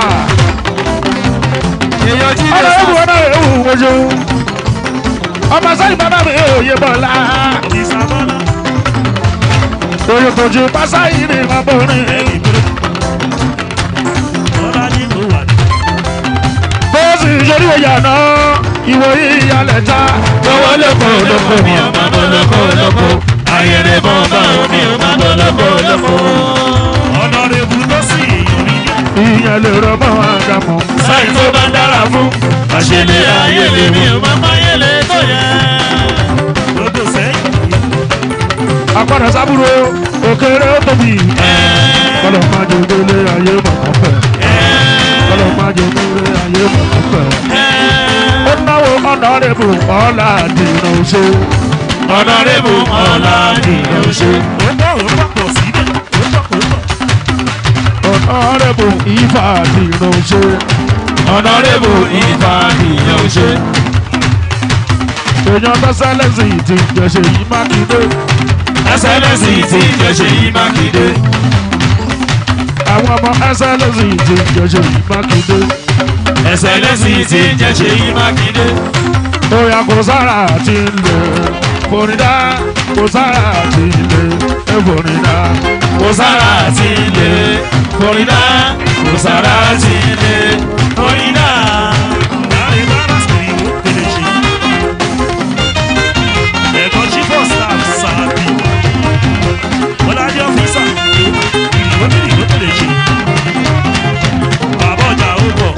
èèyàn jí lè Ọlọ́run sọ. wọn náà ewu wojú. Ọmọ sẹ́yìn bàbá mi òye bọ̀lá. Òbísà bọ́lá. Oyè tó ju pásá yìí ní ìmọ̀bọ̀rin. Ẹ̀mí gbòòrò. Bọ́lá ní kò wà ní. Tó sì ṣorí oyè àná. Ìwò ìyàlẹ̀ ta. Owó lóko lóko mi ò máa bọ̀ lóko lóko. Ayẹ̀rẹ̀ bọ̀ bá mi ò máa bọ̀ lóko lóko. Ọ̀nàrẹ́bù tó sì yọrí ní. Ìyẹn lè rọ mọ́ àdàmú. Sáyìn tó bá dára fún. Àṣẹlẹ̀ ayẹlẹ mi ò máa máa yẹlẹ tó yẹ. Lódò sẹ́yìn. Àpàdà sábúrò òkèrè ó tóbi. Kọ́lọ̀ máa jẹ gbélé ayé mọ̀kàn fẹ́. Kọ́lọ̀ máa jẹ gbélé ayé mọ̀kàn fẹ́. Ó náwó ọ̀nàrẹ́bù ọ̀la dìrò ṣe. Ọ̀nàrẹ́bù ọ̀la dìrò ṣe. Ó bọ̀ ó pàpọ̀ síbẹ̀. Ó pọ̀. Ọ̀nàrẹ́bù ìfà dìrò ṣe. Ọ̀nàrẹ́bù ìfà dìrò ṣe. Èèyàn tó sẹ́lẹ̀sì ti jẹ̀ṣẹ̀ yìí Mákindé. Ẹsẹ̀lẹ́sì ti jẹ̀ṣẹ̀ yìí Mákindé. Àwọn ọmọ ẹsẹ̀lẹ̀sì ti jẹ̀ṣẹ̀ yìí Mákindé. Ẹsẹ̀lẹ́sì ti jẹ̀ṣẹ̀ yìí Mákindé. Oya kò sára ti lè forídá. Kò sára ti lè forídá. Kò sára ti lè forídá. Kò sára ti lè forídá. Láàrin bára sìrì ó tẹ̀lé ṣe. Ẹ̀gbọ́n chief of staff Sàbí. Bọ́lájí ọ́fíìsà ìrìnwó tẹ̀lé ṣe. Bàbá ọjà ó bọ̀.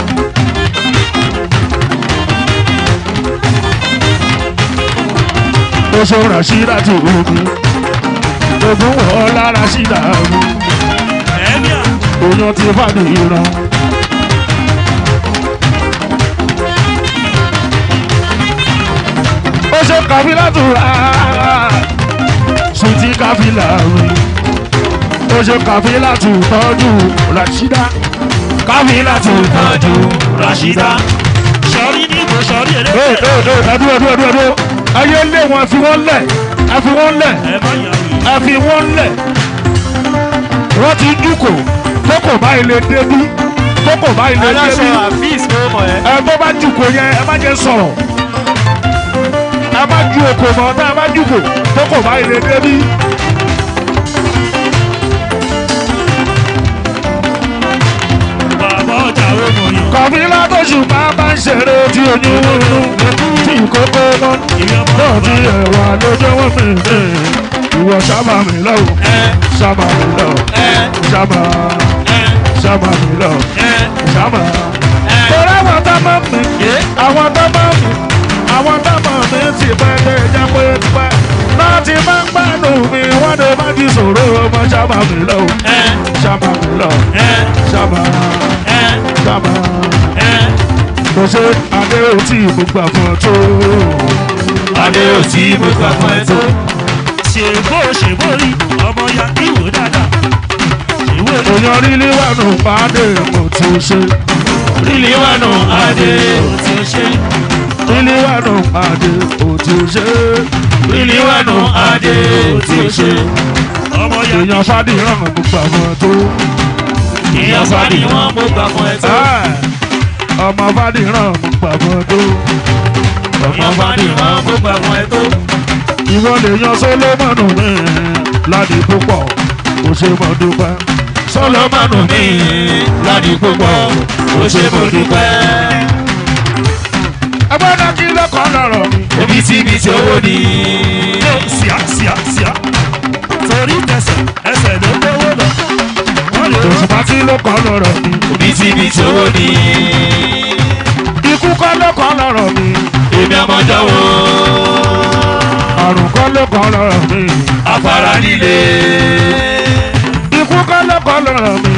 Oṣù Rashida ti ogun. Ogun wọ̀ lára Rashida ogun. Ẹ̀mí à. Èèyàn ti fàdé ìran. Ó ṣe kàfílà tó rà. Sùtì kàfílà rí. Ó ṣe kàfílà tó tọ́jú Rashida. Kàfílà tó tọ́jú Rashida. Sọ̀rí ní ìbò sọ̀rí èrè. Ẹdúró. Ayé lé wọn fi wọ́n lẹ̀. Ẹ fi wọ́n lẹ̀. Ẹ má yà wí. Ẹ fi wọ́n lẹ̀. Wọ́n ti dúkò. Tókò báyìí lè débí. Tókò báyìí lè aláṣọ débí. àfíìs ló mọ̀ ẹ́. Ẹ tó bá jùkò yẹn ẹ má jẹ́ sọ̀rọ̀. Ẹ má ju òkò mọ́ tá ẹ má jùkò. Tókò báyìí lè débí. Bàbá ọjà ó mọ̀ yàn. Kọ̀fílà tó ṣùgbọ́n bá ń ṣeré tí oyún inú. Tí ìkókó lọ. Náà tí ẹ̀wà lójó wọ́n mi dé. Ìwọ sábà mi lọ́wọ́. Sábà mi lọ́wọ́. Sábà mi lọ́wọ́. Sábà. Torí àwọn tó mọ̀ mí. Àwọn tó mọ̀ mí. Àwọn tó mọ̀ mí ti pẹ́ dé jẹ́ pé ti pẹ́. Náà ti máa ń gbádùn mi. Wọ́n lè má ti sọ̀rọ̀ ọmọ sábà mi lọ́wọ́. Sábà mi lọ́wọ́. Sábà. Mo ṣe adé òtí mo gbà fún ọ tó. Adé òtí mo gbà fún ẹ tó. Ṣèbó rí ọmọ ya ìwò dáadáa. Ṣèwò rí. Èèyàn rí níwájú pàdé mo ti ṣe. Ríliwánù Adé ò tí ó ṣe. Ríliwánù Adé ò tí ó ṣe. Ríliwánù Adé ò tí ó ṣe. ọmọ ya èèyàn Fádìrán mo gbà wọn tó. Èèyàn fàdí wọn mo gbà fún ẹ tó. ọmọ Fádìrán mo gbà wọn tó. Èèyàn fàdí wọn mo gbà fún ẹ tó. ìwọ lè yan Sólómọ́nù mi ládìí púpọ̀ kò ṣe mọ́ dúpẹ́. Sólómọ́nù mi ládìí púpọ̀ ó ṣe mo dúpẹ́. ẹgbẹ́ náà kí ló kọ́ lọ́rọ̀ mi. Òbítíbitì owó ni. síá síá síá torí tẹsẹ̀ ẹsẹ̀ ló gbówó lọ. wọ́n lè rọ́ òṣùpá kí ló kọ́ lọ́rọ̀ mi. Òbítíbitì owó ni. ikú kọ́ ló kọ́ lọ́rọ̀ mi. Èmi ọmọjọ́ wo àrùn kọ́ ló kọ́ lọ́rọ̀ mi. afárá líle. ikú kọ́ ló kọ́ lọ́rọ̀ mi.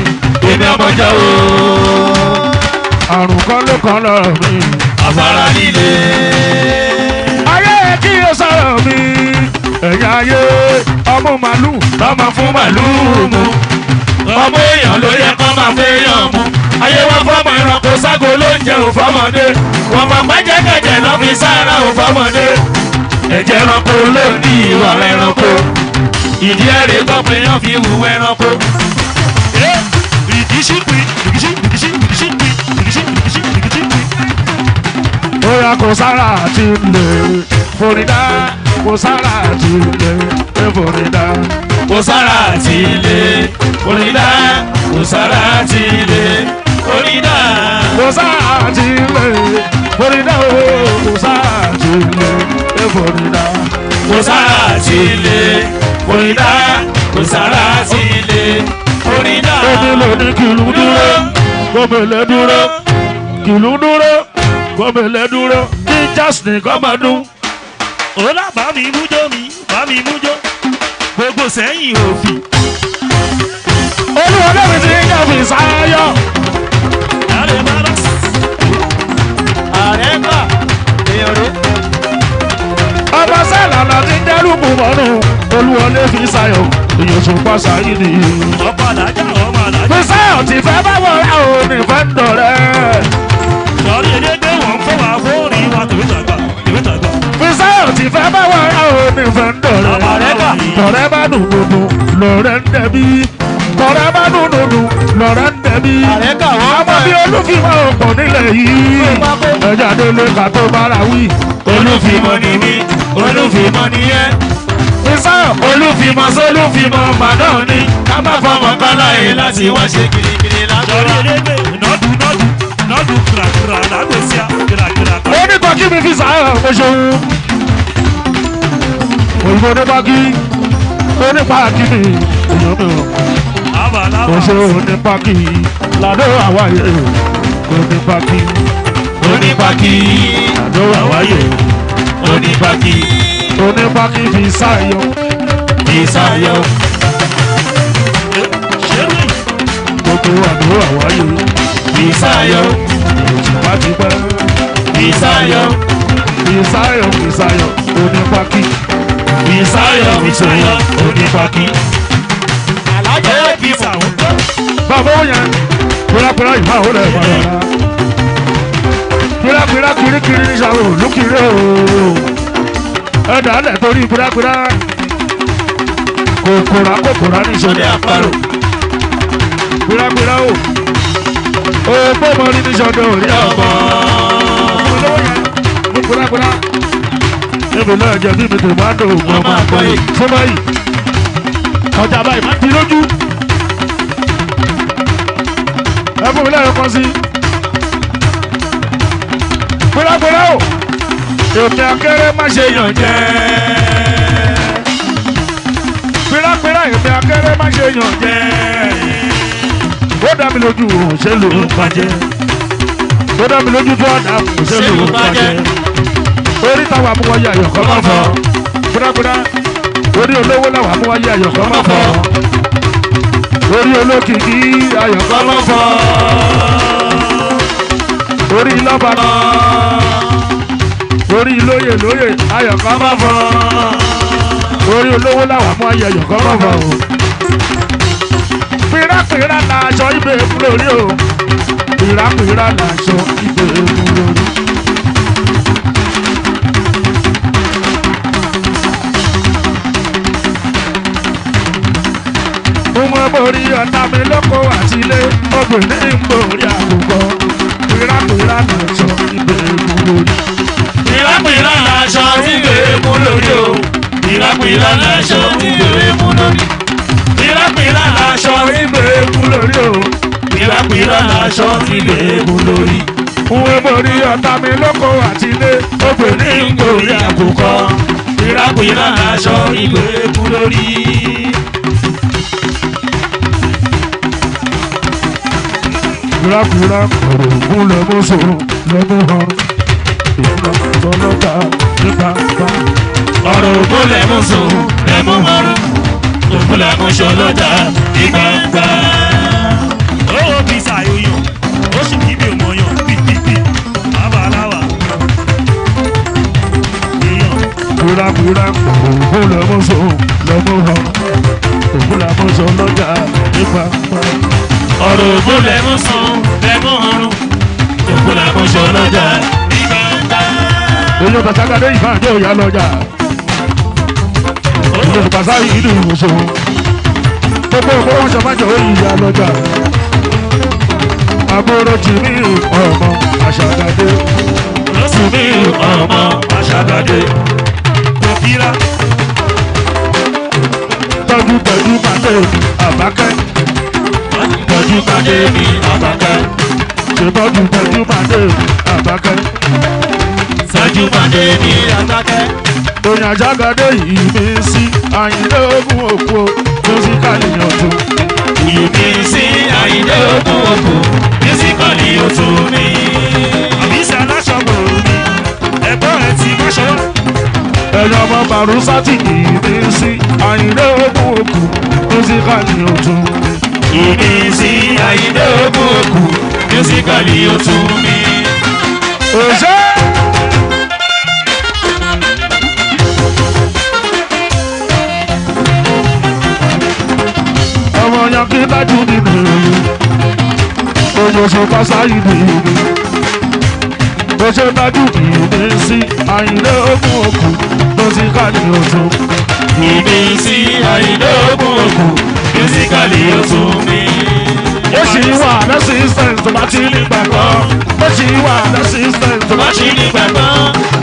Èmi ọmọjọ́ wo àrùn kọ́ ló kọ́ lọ́rọ̀ mi. afárá líle. ayé kí o sọ̀rọ̀ mi. ẹ̀yà ayé ọmọ màlúù Lọ́mọ fún màlúù mu. Ọmọ èèyàn ló yẹ kó máa fẹ́ yàn mu. Ayé wọn fọmọ ẹranko ságo ló ń jẹ òfọmọdé. Wọ́n mọ̀ pẹ́jẹ́kẹ̀jẹ̀ lọ́ fi sára òfọmọdé. Ẹ̀jẹ̀ ẹranko ló ní ìwà ẹranko. Ìdí ẹ̀rẹ̀ tọ́pẹ́ yàn fi wù ẹranko. rìkíṣí pin rìkíṣí rìkíṣí rìkíṣí pin rìkíṣí rìkíṣí rìkíṣí pin. ó yà kó sára àti lè forídá kó sára àti lè forídá. Kò sára àti ilé onídá. Kò sára àti ilé onídá. kó sára àti lè forídá o kó sára àti lè forídá. Kò sára àti ilé onídá. Kò sára àti ilé onídá. èmi ló ní kìlú dúró gómìnà dúró kìlú dúró gómìnà dúró kí jásìnì kọ́ máa dún. ọ̀la bá mi mújó gbogbo sẹ́yìn òfì. olúwọlé mi ti ń yàn fi sáyọ. Lálẹ́ bá lọ. ààrẹ gbà èèyàn rẹ. ọmọ sẹ́lá lọ ti ń dẹ́rù bùbọ̀nù olúwọlé fi sáyọ ìyẹ̀sùn pàṣà yìí nìyí. ọmọ alájà ọmọ alájà. Bísáyọ̀ ti fẹ́ bá wọ ẹ̀ ò ní fẹ́ ń dọ̀rẹ́. sọ̀rí elégbé wọn kó wa fóònù wa tòwé tàgbà. Bísáyọ̀ ti fẹ́ bá wọ ẹ̀ ò ní fẹ́ ń dọ̀rẹ́. Tọ̀rẹ́ bá dùn dùdù lọ̀rẹ́ ń dẹ̀bi. Tọ̀rẹ́ bá dùn dùdù lọ̀rẹ́ ń dẹ̀bi. Ọmọ bí olúfimọ́ ọ̀pọ̀ nílẹ̀ yìí. Ẹja délé ká tó bára wí. Olúfimọ́ ni mí, olúfimọ́ ni yẹn. Bísáyọ̀ Olúfimọ́ sólúfimọ́ màdán ni. Ká má fọmọ káláyé láti wá ṣe kirikiri sọ̀rí lágbára. elégbé nọ́dù kìràkìrà lágbèsíà kìràkìrà. ó ní kọ́ kí mi fi sàárà mo ṣeun. Òyìnbó ní pákí ó ní pákí mi èèyàn mi ò. Àbàlábà. Ó ṣe ó ní pákí làdó àwáyé ó ní pákí Onípákí, làdó àwáyé onípákí, ó ní pákí fi sáyọ. ìsáyọ. ṣeré Gbogbo àdó àwáyé Ìsáyọ, òṣùpá ti pẹ́. ìsáyọ, Ìsáyọ Ìsáyọ ó ní pákí. ìsáyọ, ìsáyọ, onípákí. alájà kìsà ń tọ́. Bàbá ó yẹn pẹ́lápẹ́lá ìmọ̀ àwọn ọ̀rẹ́ ìmọ̀ rẹ̀. Pẹ́lápẹ́lá kirikiri ní sàrò lókìrè o. Ẹ̀dá lẹ̀ torí pẹ́lápẹ́lá. Kòkòrà ní Sọdẹ ìṣọ̀lẹ̀ àparò. pẹ́lápẹ́lá o. Òpómọ ní ìṣọ̀dẹ̀ òrí ọ̀bọ. Olówó yẹn mú pẹ́lápẹ́lá. Ebi náà jẹ bí mi tè máa ń dò ògùn ọmọ àgbọ̀ yìí. Fún báyìí. Ọjà báyìí má ti lójú. Ẹ fún mi lẹ́yìn kan sí. Pẹ́lápẹ́lá o. Èmi akẹ́rẹ́ má ṣe yàn jẹ́. Pẹ́lápẹ́lá èmi akẹ́rẹ́ má ṣe yàn jẹ́. Ó dá mi lójú òun ṣe lò ó bàjẹ́. Ó dá mi lójú tó ọ̀dà òun ṣe lò ó bàjẹ́. Orí táwa mú wáyé àyọ̀kọ́ máa fọ́. Pẹ́lápẹ́lá orí olówó làwọn mú wáyé àyọ̀kọ́ máa fọ́. Orí olókìkí àyọ̀kọ́ máa fọ́. Orí lọ́ba náà. Orí lóyè ayọ̀kọ́ máa fọ́. Orí olówó làwọn mú ayé ayọ̀kọ́ máa fọ́ o. Pírapìra la aṣọ ibè fún lórí o. ìrápìrá làṣọ ìgbèrú lórí. Mo borí ọ̀tá mi lóko àtìlé, obìnrin ń borí àkùkọ. Ìrápìrá làṣọ ìgbèrú lórí. Ìrápìrá làṣọ ìgbèrú lórí o. Ìrápìrá làṣọ ìgbèrú lórí. Ìrápìrá làṣọ ìgbèrú lórí o. Ìrápìrá làṣọ ìgbèrú lórí. Mo borí ọ̀tá mi lóko àtìlé, obìnrin ń borí àkùkọ. Ìrápìrá làṣọ ìgbèrú lórí. Ìrápìrá ọ̀rọ̀ ògùn lẹ́mọ́sọ̀ lẹ́mọ́ hàn. Ìtọ́lọ́ta nípa bá. Ọ̀rọ̀ ògùn lẹ́mọ́sọ̀ lẹ́mọ́ hàn. Ògùn lẹ́mọ́sọ̀ lọ́jà nípa bá. Owó bí sàyòyàn, ó sì kí bí òmòyàn pípípí. Àbáláwà. Ìrápìrá ọ̀rọ̀ ògùn lẹ́mọ́sọ̀ lẹ́mọ́ hàn. Ògùn lẹ́mọ́sọ̀ lọ́jà nípa bá. Ọ̀rọ̀ ògùn lẹ́mọ́sọ̀ lẹ́mọ́ hàn. Ògùn lẹ́mọ́sọ̀ lọ́jà nípa bá. Oyo Tasagade ìfàjọ ìyá lọ́jà. Oyo Pàṣá ìlú ìwòsàn. Gbogbo ògbó wọn ṣọmájọ ìyá lọ́jà. Àbúrò Jìmí ọmọ Àṣàgàdé. Lọ́sùnmí ọmọ Àṣàgàdé. Kòkìrá. Tọ́jú pàdé Àbákẹ́. Tọ́jú pàdé mi Àbákẹ́. Ṣètọ́jú pàdé Àbákẹ́. Tọ́jú pàdé mi Àbákẹ́. Oyin Àṣàgàdé yìí mi sí Àyìndé Ògún Òpó mùsíkàlì ọ̀tún. Ìmí sí Àyìndé Ògún Òpó mùsíkàlì ọ̀tún mi. Àbísí aláṣọ gbòòrò mi, ẹ̀gbọ́n ẹ̀ ti mọ́ṣọ́. Ẹ̀yọ́ ọmọ Bàrúsátì yìí mi sí Àyìndé Ògún Òpó mùsíkàlì ọ̀tún. Ìmí sí Àyìndé Ògún Òpó mùsíkàlì ọ̀tún mi. Òṣè. Ọmọ yankí dájú nínú ìlú. Oyo Osupa Saheed ìlú. Oṣù dájú ìlú sí Àyìndé Ògún Òpó mùsíkàlì ọ̀tún. Ìmí sí Àyìndé Ògún Òpó mùsíkàlì ọ̀tún mi. Ó sì wà lẹ́sìnsẹ̀nsì tó bá ti ní gbàgbọ́. Ó sì wà lẹ́sìnsẹ̀nsì tó bá ti ní gbàgbọ́.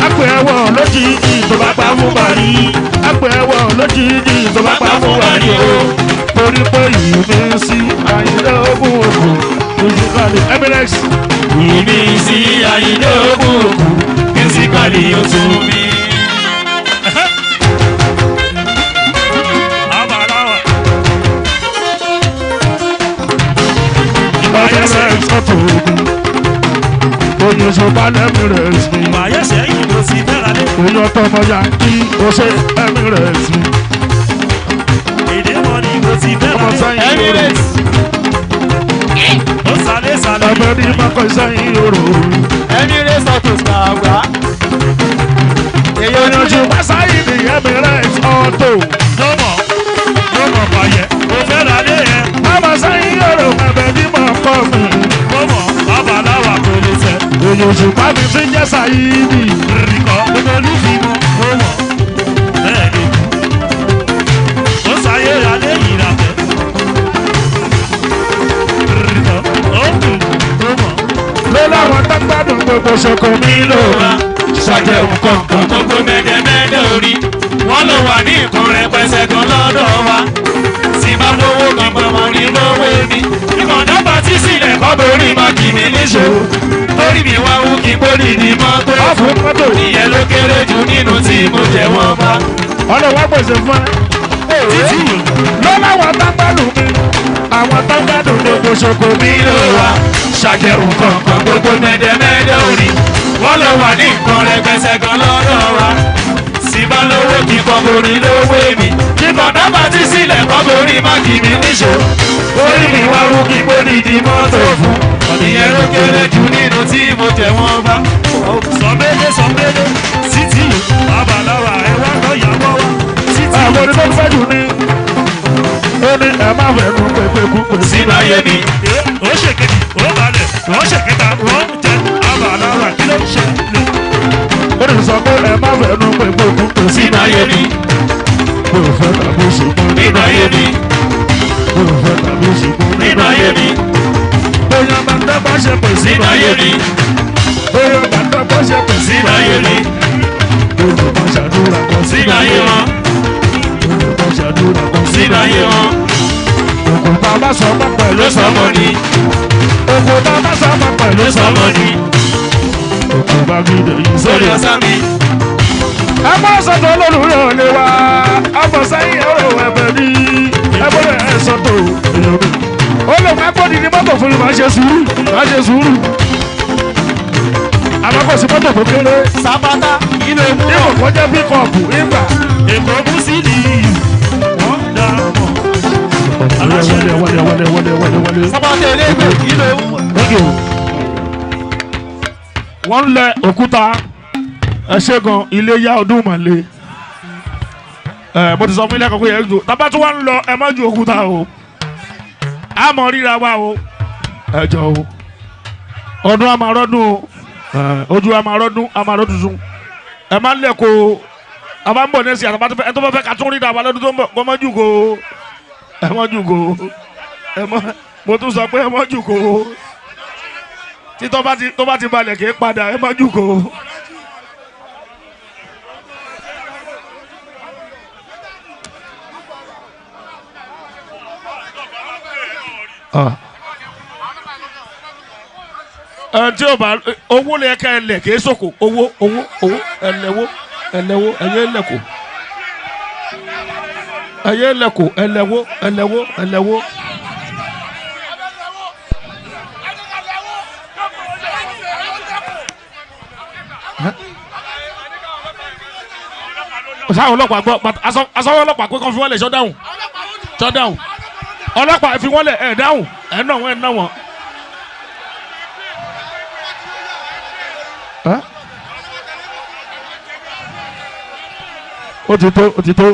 Àpè ẹ̀wọ̀ lójijì tó bá pa fún bàrí. Àpè ẹ̀wọ̀ lójijì tó bá pa fún bàrí o. Torí pé ìmí sí Àyìndé Ògún Òpó mùsíkàlì Emirates. Ìmí sí Àyìndé Ògún Òpó mùsíkàlì ọ̀tún mi. Emirates ọ̀tún ogun. Oyin Osupa Emirates mi. Ìbáyẹ̀sẹ̀ yìí ló ti fẹ́ra lé. Oyin ọ̀tọ̀mọ yankí Oṣé Emirates mi. Èdè wọn ni ló ti fẹ́ra Ọmọ lé. sẹ́yìn orò. Ó sálé sálé. Ẹgbẹ́ ní mọ́kọ́ sẹ́yìn orò. Emirates ọ̀tún gbàgbà. Oyin Osupa Saheed Emirates ọ̀tọ̀. Lọ́mọ̀ bàyẹ̀. Ó fẹ́ra lé yẹn. Ọmọ sẹ́yìn orò ẹgbẹ́ ní mọ́kọ́ mi. Lọ́mọ̀ babaláwa kò lè tẹ̀. Oyin Osupa mi ti jẹ́ Saheed. Rìkọ́ gbogbo olúfimọ́. Lọ́mọ̀ bẹ́ẹ̀ ni. Ó sáyé alẹ́ yìí rà tẹ̀. Rìkọ́ ó kù. Lọ́mọ̀. Ló láwọn tó gbádùn gbogbo ṣoko mi lò wá. Ṣàjẹ̀wò kọ̀ọ̀kan gbogbo mẹ́dẹ̀mẹ́dẹ̀ orí. Wọ́n ló wà ní nǹkan rẹpẹsẹ kan lọ́dọ̀ wa. Tí bá lówó kan pé mo ní lówó mi. Ìkànnà pàtí sílẹ̀ kọ́ borí máa kì mí níṣòro. Orí mi wá wú kí pólì ní mọ́tò. Ọ̀fun mọ́tò. Ìyẹn ló kéré jù nínú tí mo jẹ́ wọ́n bá. Ọlọ́wọ́ pèsè fún ẹ. Títí Ló láwọn tó gbádùn mi. Àwọn tó gbádùn gbogbo ṣoko mi Mi ló wá ṣàjẹ̀wò kọ̀ọ̀kan gbogbo mẹ́dẹ̀mẹ́dẹ̀ orí. Wọ́n ló wà ní nǹkan rẹpẹsẹ kan lọ́dọ̀ wa. Tí bá lówó kí kọ́ borí lówó mi. Ìkànnà pàtí sílẹ̀ kọ́ borí máa kì mí níṣòro. Orí mi wá wú kí pólì ní mọ́tò fún. Ìyẹn ló kéré jù nínú tí mo jẹ́ wọ́n bá. sọ̀mbẹ́lẹ́ títí babaláwa ẹ wá lọ yàgbọ́ wá títí. Àwọn onígbà tó fẹ́ jù ní. Ó ní ẹ má fẹnu pépé kúkú sínú ayé mi. Ó ṣe kejì, ó balẹ̀, ó ṣe kẹta, ó jẹ abàlára kí ló ń ṣe lè. ó lè sọ pé ẹ má fẹnu pépé kúkú Sínú ayé mi. mi ò fẹ́ tàbí ṣùgbọ́n Nínú ayé mi. mi ò fẹ́ tàbí ṣùgbọ́n Nínú ayé mi. bóyá bá tẹ́ bá ṣe pè Sínú ayé mi. bóyá bá tẹ́ bá ṣe pè Sínú ayé mi. bóyá bá ṣàdúrà kan Sínú ayé wọn. bóyá bá ṣàdúrà kan Sínú ayé wọn. òkú tá a bá sọ mọ́ pẹ̀lú Ló sọmọ ni. òkú tá a bá sọ mọ́ pẹ̀lú Ló sọmọ ni. òkú bá gbìdè yìí Sórí ọ̀sán mi. ẹ má sọ̀tọ̀ olólùrẹ̀ ò lè wá ọmọ sẹ́yìn ẹ̀rọ ẹ̀bẹ̀ ní ẹgbẹ́ ẹ̀ sọ̀tọ̀ èèyàn mi. ó lè fẹ́ gbọ́dì ní mọ́tò fún mi máa ṣe sùúrù máa ṣe sùúrù. àmọ́ kò sí mọ́tò tó kéré Sápátá ilé mú ní kò kọjá píkọ̀pù ìgbà. Èkó mú sí ni wọ́n dá mọ̀. wọlé. sápátá elégbè ilé mú. wọ́n ń lẹ òkúta ẹṣẹ́ gan ilé yá ọdún màlẹ́ mo ti sọ fún ilé ẹ̀kọ́ pé yẹn jù tábà tí wọ́n ń lọ ẹ má ju òkúta o a mọ̀ ríra wa o ẹ jọ o ọdún a máa rọ́dún o ojú a máa rọ́dún tuntun ẹ má lẹ̀ kó a bá ń bọ̀ nẹ́sì àtàbà ẹ tó bá fẹ́ ká tún ríra wa lọ́dún tó ń bọ̀ kó ẹ má jù kó ẹ má jù kó mo tún sọ pé ẹ má jù kó tí tó bá ti balẹ̀ kì í padà ẹ má jù kó. tí o bá owó lè ká ẹlẹ kì í sòkò owó ẹlẹwó ẹyẹ ẹlẹkọ ẹlẹwó. sáwọn ọlọ́pàá gbọ́ asọ́wọ́ ọlọ́pàá pé kàn fi wọ́n lẹ̀ ṣọ́dáhùn ọlọ́pàá fi wọ́n lẹ̀ ẹ̀ dáhùn ẹ̀ náà wọ́n ẹ̀ náà wọ́n. ó ti tó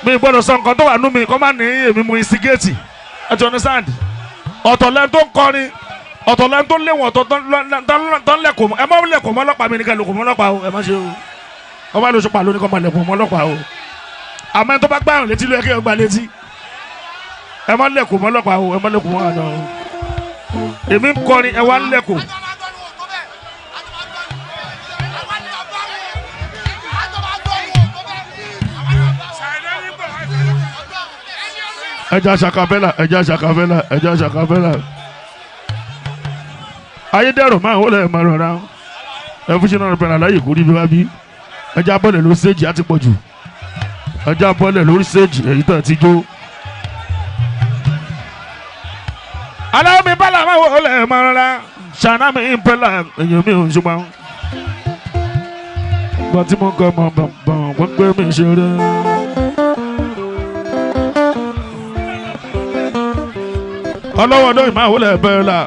mi gbọ́dọ̀ sọ nǹkan tó wà nú mi kọ́ máa ní èmi mu instigate ẹ ti understand ọ̀tọ̀ lẹ́nu tó ń kọrin ọ̀tọ̀ lẹ́nu tó léwọ̀n ọ̀tọ̀ tó ń lẹ̀kọ̀ ẹ má lẹ̀kọ̀ mọ́ ọlọ́pàá mi ní ká lẹ̀kọ̀ mọ́ ọlọ́pàá o ẹ má ṣe o wọ́n bá lóṣù pàlọ́ ní kọ́ máa lẹ̀kọ̀ mọ́ ọlọ́pàá o àmọ́ ẹni tó bá gbáyàn létí ló yẹ kí ẹ gbá létí ẹ má lẹ̀kọ̀ mọ́ ọlọ́pàá o ẹ má lẹ̀kọ̀ mọ́ àná o èmi ń kọrin ẹ wá ń lẹ̀kọ̀. ẹja ṣàkàfẹ́là ayédèrú máa wọlé ẹ̀ máa rọra ẹ fún ṣe náà pẹ̀lú aláyè kúrí bí wá bí ẹja bọ́ọ̀lẹ̀ lórí stéèjì á ti pọ̀ jù ẹja bọ́ọ̀lẹ̀ lórí stéèjì èyí tó ti jó. aláwọ̀ mi bá làwọn wọlé ẹ̀ máa rọra ṣàná mi ń pẹ́lá èyàn mi ò ń ṣùgbọ́n gbọ́n tí mo kọ́ mọ̀ bọ̀n wọ́n gbé mi ṣeré. ọlọ́wọ́ ọdún ìmọ̀ àwòlẹ̀ bẹ́ẹ̀ la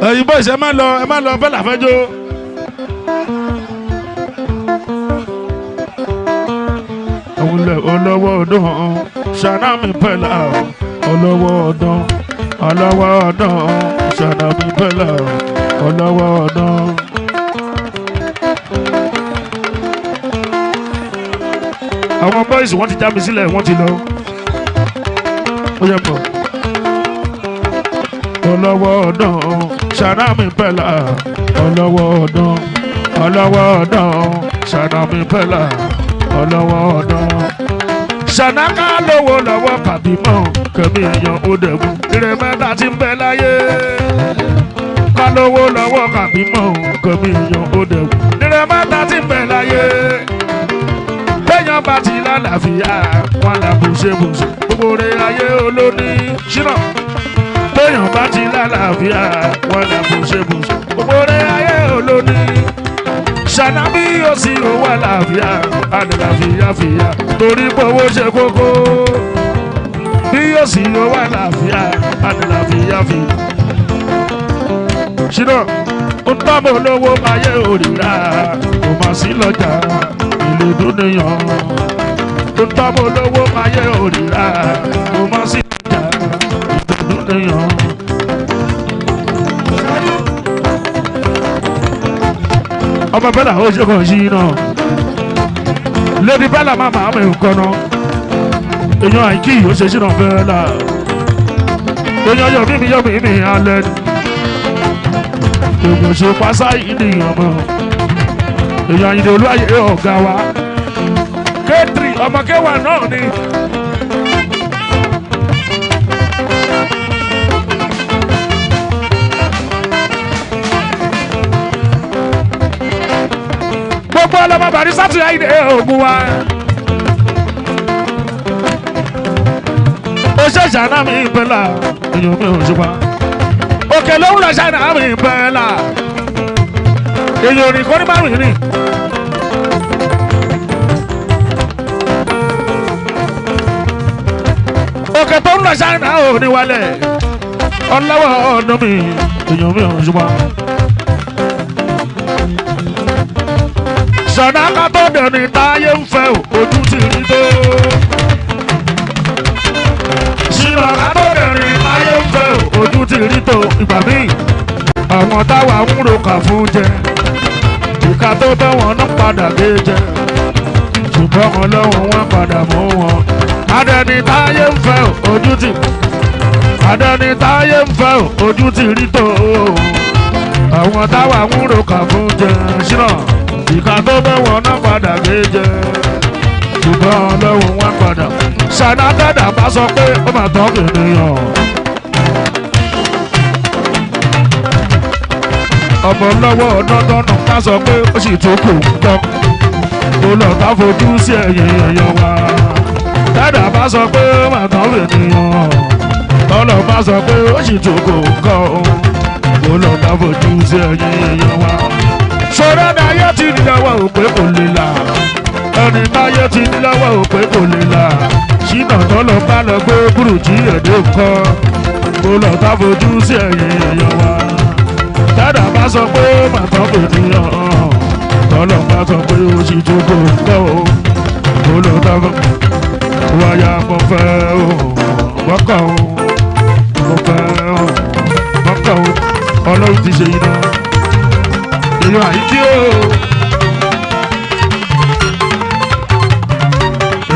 ẹ̀yin bọ́ ìṣe ẹ má lọ bẹ́ẹ̀ làfẹ́jọ́. ọlọ́wọ́ ọdún ṣáná mi bẹ́ẹ̀ la ọlọ́wọ́ ọdún ṣáná mi bẹ́ẹ̀ la ọlọ́wọ́ ọdún. àwọn bọ́ìsì wọ́n ti já mi sílẹ̀ wọ́n ti lọ. ó yẹ bọ̀ ọlọ́wọ́ ọdún ṣáná mi pẹ́lá ọlọ́wọ́ ọdún ṣáná mi pẹ́lá ọlọ́wọ́ ọdún. ṣáná ká lówó lọ́wọ́ kàbí mọ́ kẹ́mi èèyàn ó dẹ̀kun ire mẹ́ta ti ń bẹ láyé. ká lówó lọ́wọ́ kàbí mọ́ kẹ́mi èèyàn ó dẹ̀kun ire mẹ́ta ti ń bẹ láyé. béèyàn bá ti lálàáfíà wọn là bùṣebùṣe gbogbo rẹ̀ ayé olóní ṣínà. béèyàn bá ti lálàáfíà wọn là bùṣebùṣe gbogbo rẹ̀ ayé olóní. ṣáná bí yóò sì owó àlàáfíà àlàáfíà fìyà torí pé owó ṣe kókó. bí yóò sì owó àlàáfíà àlàáfíà fìyà. ṣínà ń tọ́mọ olówó ayé òrìrà kò má sí lọ́jà ìlú dúnìyàn. tó tọ́mọ olówó ayé òrìrà kò mọ sí ìjà ìdúdú nìyàn. ọmọ bẹ́là ó ṣe kàn sí iná lady bẹ́là máa máa mi nǹkan náà èèyàn àìkí ó ṣe sínú bẹ́là èèyàn yọ̀ mímí alẹ́ èèyàn ṣe pásá ìdí ọmọ èèyàn àyìnlẹ̀ olúwàyè ọ̀gá wa K3 ọmọ kẹwàá náà ni. gbogbo ọlọmọ bàrí sátìrì àyìnlẹ̀ ògùn wa. ó ṣe ṣàná mi pẹ́lá èèyàn mi ò ṣùpá òkè ló ń lọ ṣàná mi pẹ́lá èèyàn rìn kọ́ ní márùn-ún rìn. òkè tó ń lọ ṣáínà ò ní wálẹ̀ ọlọ́wọ́ ọ̀dọ́ mi èèyàn mi ò ṣùgbọ́n. ṣọ̀nà ká tó dẹ̀ni táyé ń fẹ́ ojú ti rí tó. ṣìnà ká tó dẹ̀ni táyé ń fẹ́ ojú ti rí tó. ìgbà míì àwọn táwa ń ro kà fún jẹ ìka tó bẹ́ wọn náà padà gé jẹ ṣùgbọ́n wọn lọ́wọ́ wọn padà mú wọn. Adẹni táyé ń fẹ́ ojú ti Adẹni táyé ń fẹ́ ojú ti rí tó. Àwọn táwa ń ro kà fún jẹ ṣínà ìka tó bẹ́ wọn náà padà gé jẹ ṣùgbọ́n lọ́wọ́ wọn padà. Ṣáná dàdà bá sọ pé ó mà tán kìnìyàn. Ọmọ lọ́wọ́ dandanà ká sọ pé ó sì tó kò ń tọ́. Mo lọ ká fojú sí ẹ̀yìn ẹ̀yọ wa. Dàdà bá sọ pé ó mà tán ènìyàn. Tọ́lọ̀ bá sọ pé ó sì tó kò ń kọ́ o. Mo lọ ká fojú sí ẹ̀yìn ẹ̀yọ wa. Ṣọ́ra ni ayé ti ní lọ́wọ́ ò pé kò lè là. Ẹni táyé ti ní lọ́wọ́ ò pé kò lè là. Ṣínà tọ́lọ̀ bá lọ gbé burújí èdè kan. Mo lọ ká fojú sí ẹ̀yìn ẹ̀yọ wa. Dàdà bá sọ pé màtọ́ kò níyàn tọ́lọ̀ bá sọ pé ó sì tó kò ń kọ́ o ó lọ dábọ̀ wáyà mo fẹ́ o mọ́kàn o mo fẹ́ o mọ́kàn o ọlọ́run ti ṣe iná èèyàn àyíkí o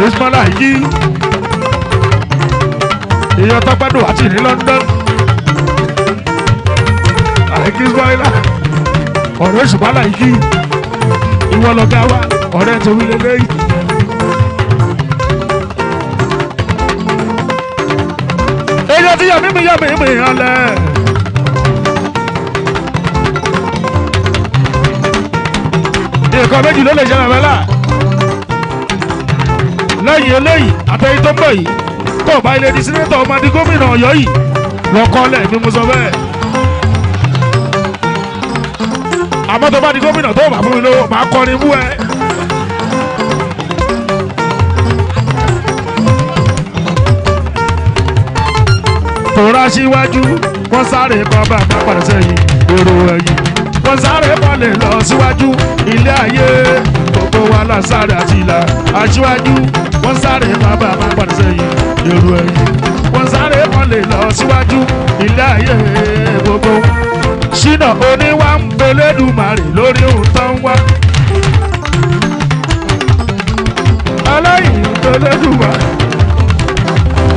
èsìmọ́lá àyíkí èèyàn tọ́gbádùn àti ní London. Àìkí Ismaila ọ̀rẹ́ ṣùgbọ́n àìkí ìwọ lọ́gá wa ọ̀rẹ́ tó wí lélẹ́yìí. èèyàn ti yàmí mi hànlẹ̀. nǹkan méjì ló lè ṣe àmẹ́là lẹ́yìn eléyìí àtẹ̀yìn tó ń bọ̀ yìí tó bá ilé di sínétọ̀ ọmọ di gómìnà Ọ̀yọ́ yìí wọ́n kọ́lẹ̀ ní mo sọ bẹ́ẹ̀. àmọ́ tó bá di gómìnà tó bá fún mi lówó máa kọrin mú ẹ. tòrá síwájú wọ́n sáré kan bá bá padà sẹ́yìn èrò ẹ̀yìn wọ́n sáré kan lè lọ síwájú ilé ayé gbogbo wa là sáré àti ìlà aṣíwájú wọ́n sáré kan bá bá padà sẹ́yìn èrò ẹ̀yìn wọ́n sáré kan lè lọ síwájú ilé ayé gbogbo. Ṣínà oníwà ń belédùmarè lórí ohun tó ń wá. Aláìní belédùmarè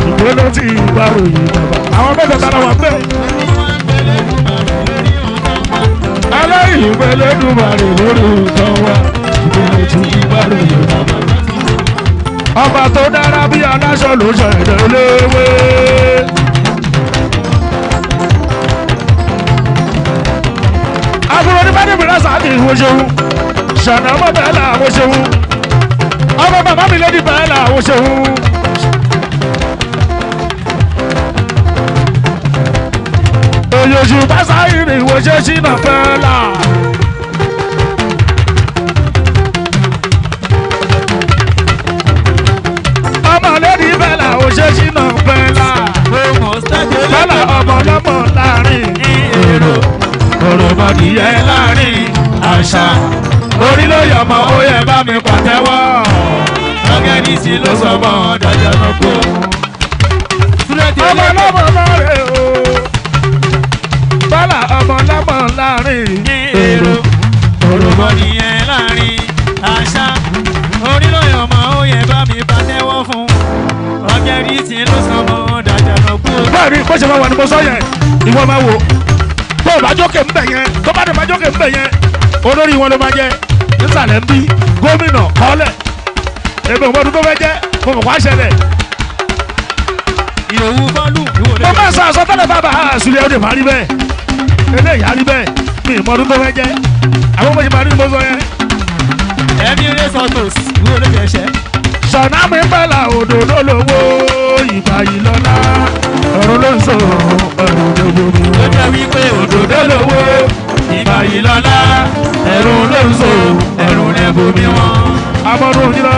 ìgbélé tí ìgbà ròyìn bàbá. Àwọn mẹ́ta tara wà pé. Aláìní belédùmarè lórí ohun tó ń wá. Ìgbélé tí ìgbà ròyìn bàbá. Ọba tó dára bí aláṣọ ló ṣẹ̀dá léwé. Àbúrò ní bádé mìíràn sáà ní ìwọ ṣeun ṣànà ọmọ bẹ́ẹ̀ là àwọn ṣeun ọmọ bàbá mi lórí bẹ́ẹ̀ là àwọn ṣeun. èyí oṣù bá sáyé ní ìwọ ṣe ṣìnà bẹ́ẹ̀ là. ọmọ lórí bẹ́ẹ̀ là àwọn ṣe ṣìnà bẹ́ẹ̀ là. bẹ́ẹ̀ là ọmọ lọ́mọ láàrin èrò òròmọdìyẹ láàrin àṣà orí ló yọmọ ó yẹ bá mi pàtẹ́wọ́ ọ̀gẹ̀dì sí ló sọ mọ́ dájà náà kó. ọmọ lọ́mọ láàrin o bọ́lá ọmọ lọ́mọ láàrin ní èrò òròbọ nìyẹn láàrin àṣà orílẹ̀ ọmọ ó yẹ bá mi bá tẹ́wọ́ fún ọ̀gẹ́rì sí ló sọ mọ́ dájà náà kó. bẹ́ẹ̀ni bó ṣe máa wà ní mo sọ yẹn ìwọ máa wò tó o bá jókè ńbẹ yẹn tó bá dé bá jókè ńbẹ yẹn olórí wọn ló máa jẹ nísàlẹ̀ ń bí gómìnà kọ́lẹ̀ èmi ò mọ ọdún tó fẹ́ jẹ́ mo mọ̀ wá ṣẹlẹ̀. ìyòwú bọ́ọ̀lù ìwò lè. mo máa sọ àsọtẹ́lẹ̀ bàbá àṣùlẹ̀ ọdẹ máa rí bẹ́ẹ̀ eléyìí á rí bẹ́ẹ̀ mi ì mọ ọdún tó fẹ́ jẹ́ àwọn ọmọ yìí máa rí ni mo sọ yẹn. ẹbí rẹ sọtòs ìwò lè jẹṣẹ. sọ̀nà mi bẹ̀là òdòdó lówó ìgbà yìí lọ́la ọ̀run ló ń sọ ọ̀run ló gbòmí. ó jẹ́ wípé òdòdó lówó ìgbà yìí lọ́la ẹ̀rùn ló ń sọ ẹ̀rùn rẹ̀ bomi wọn. amọ̀dún jìnnà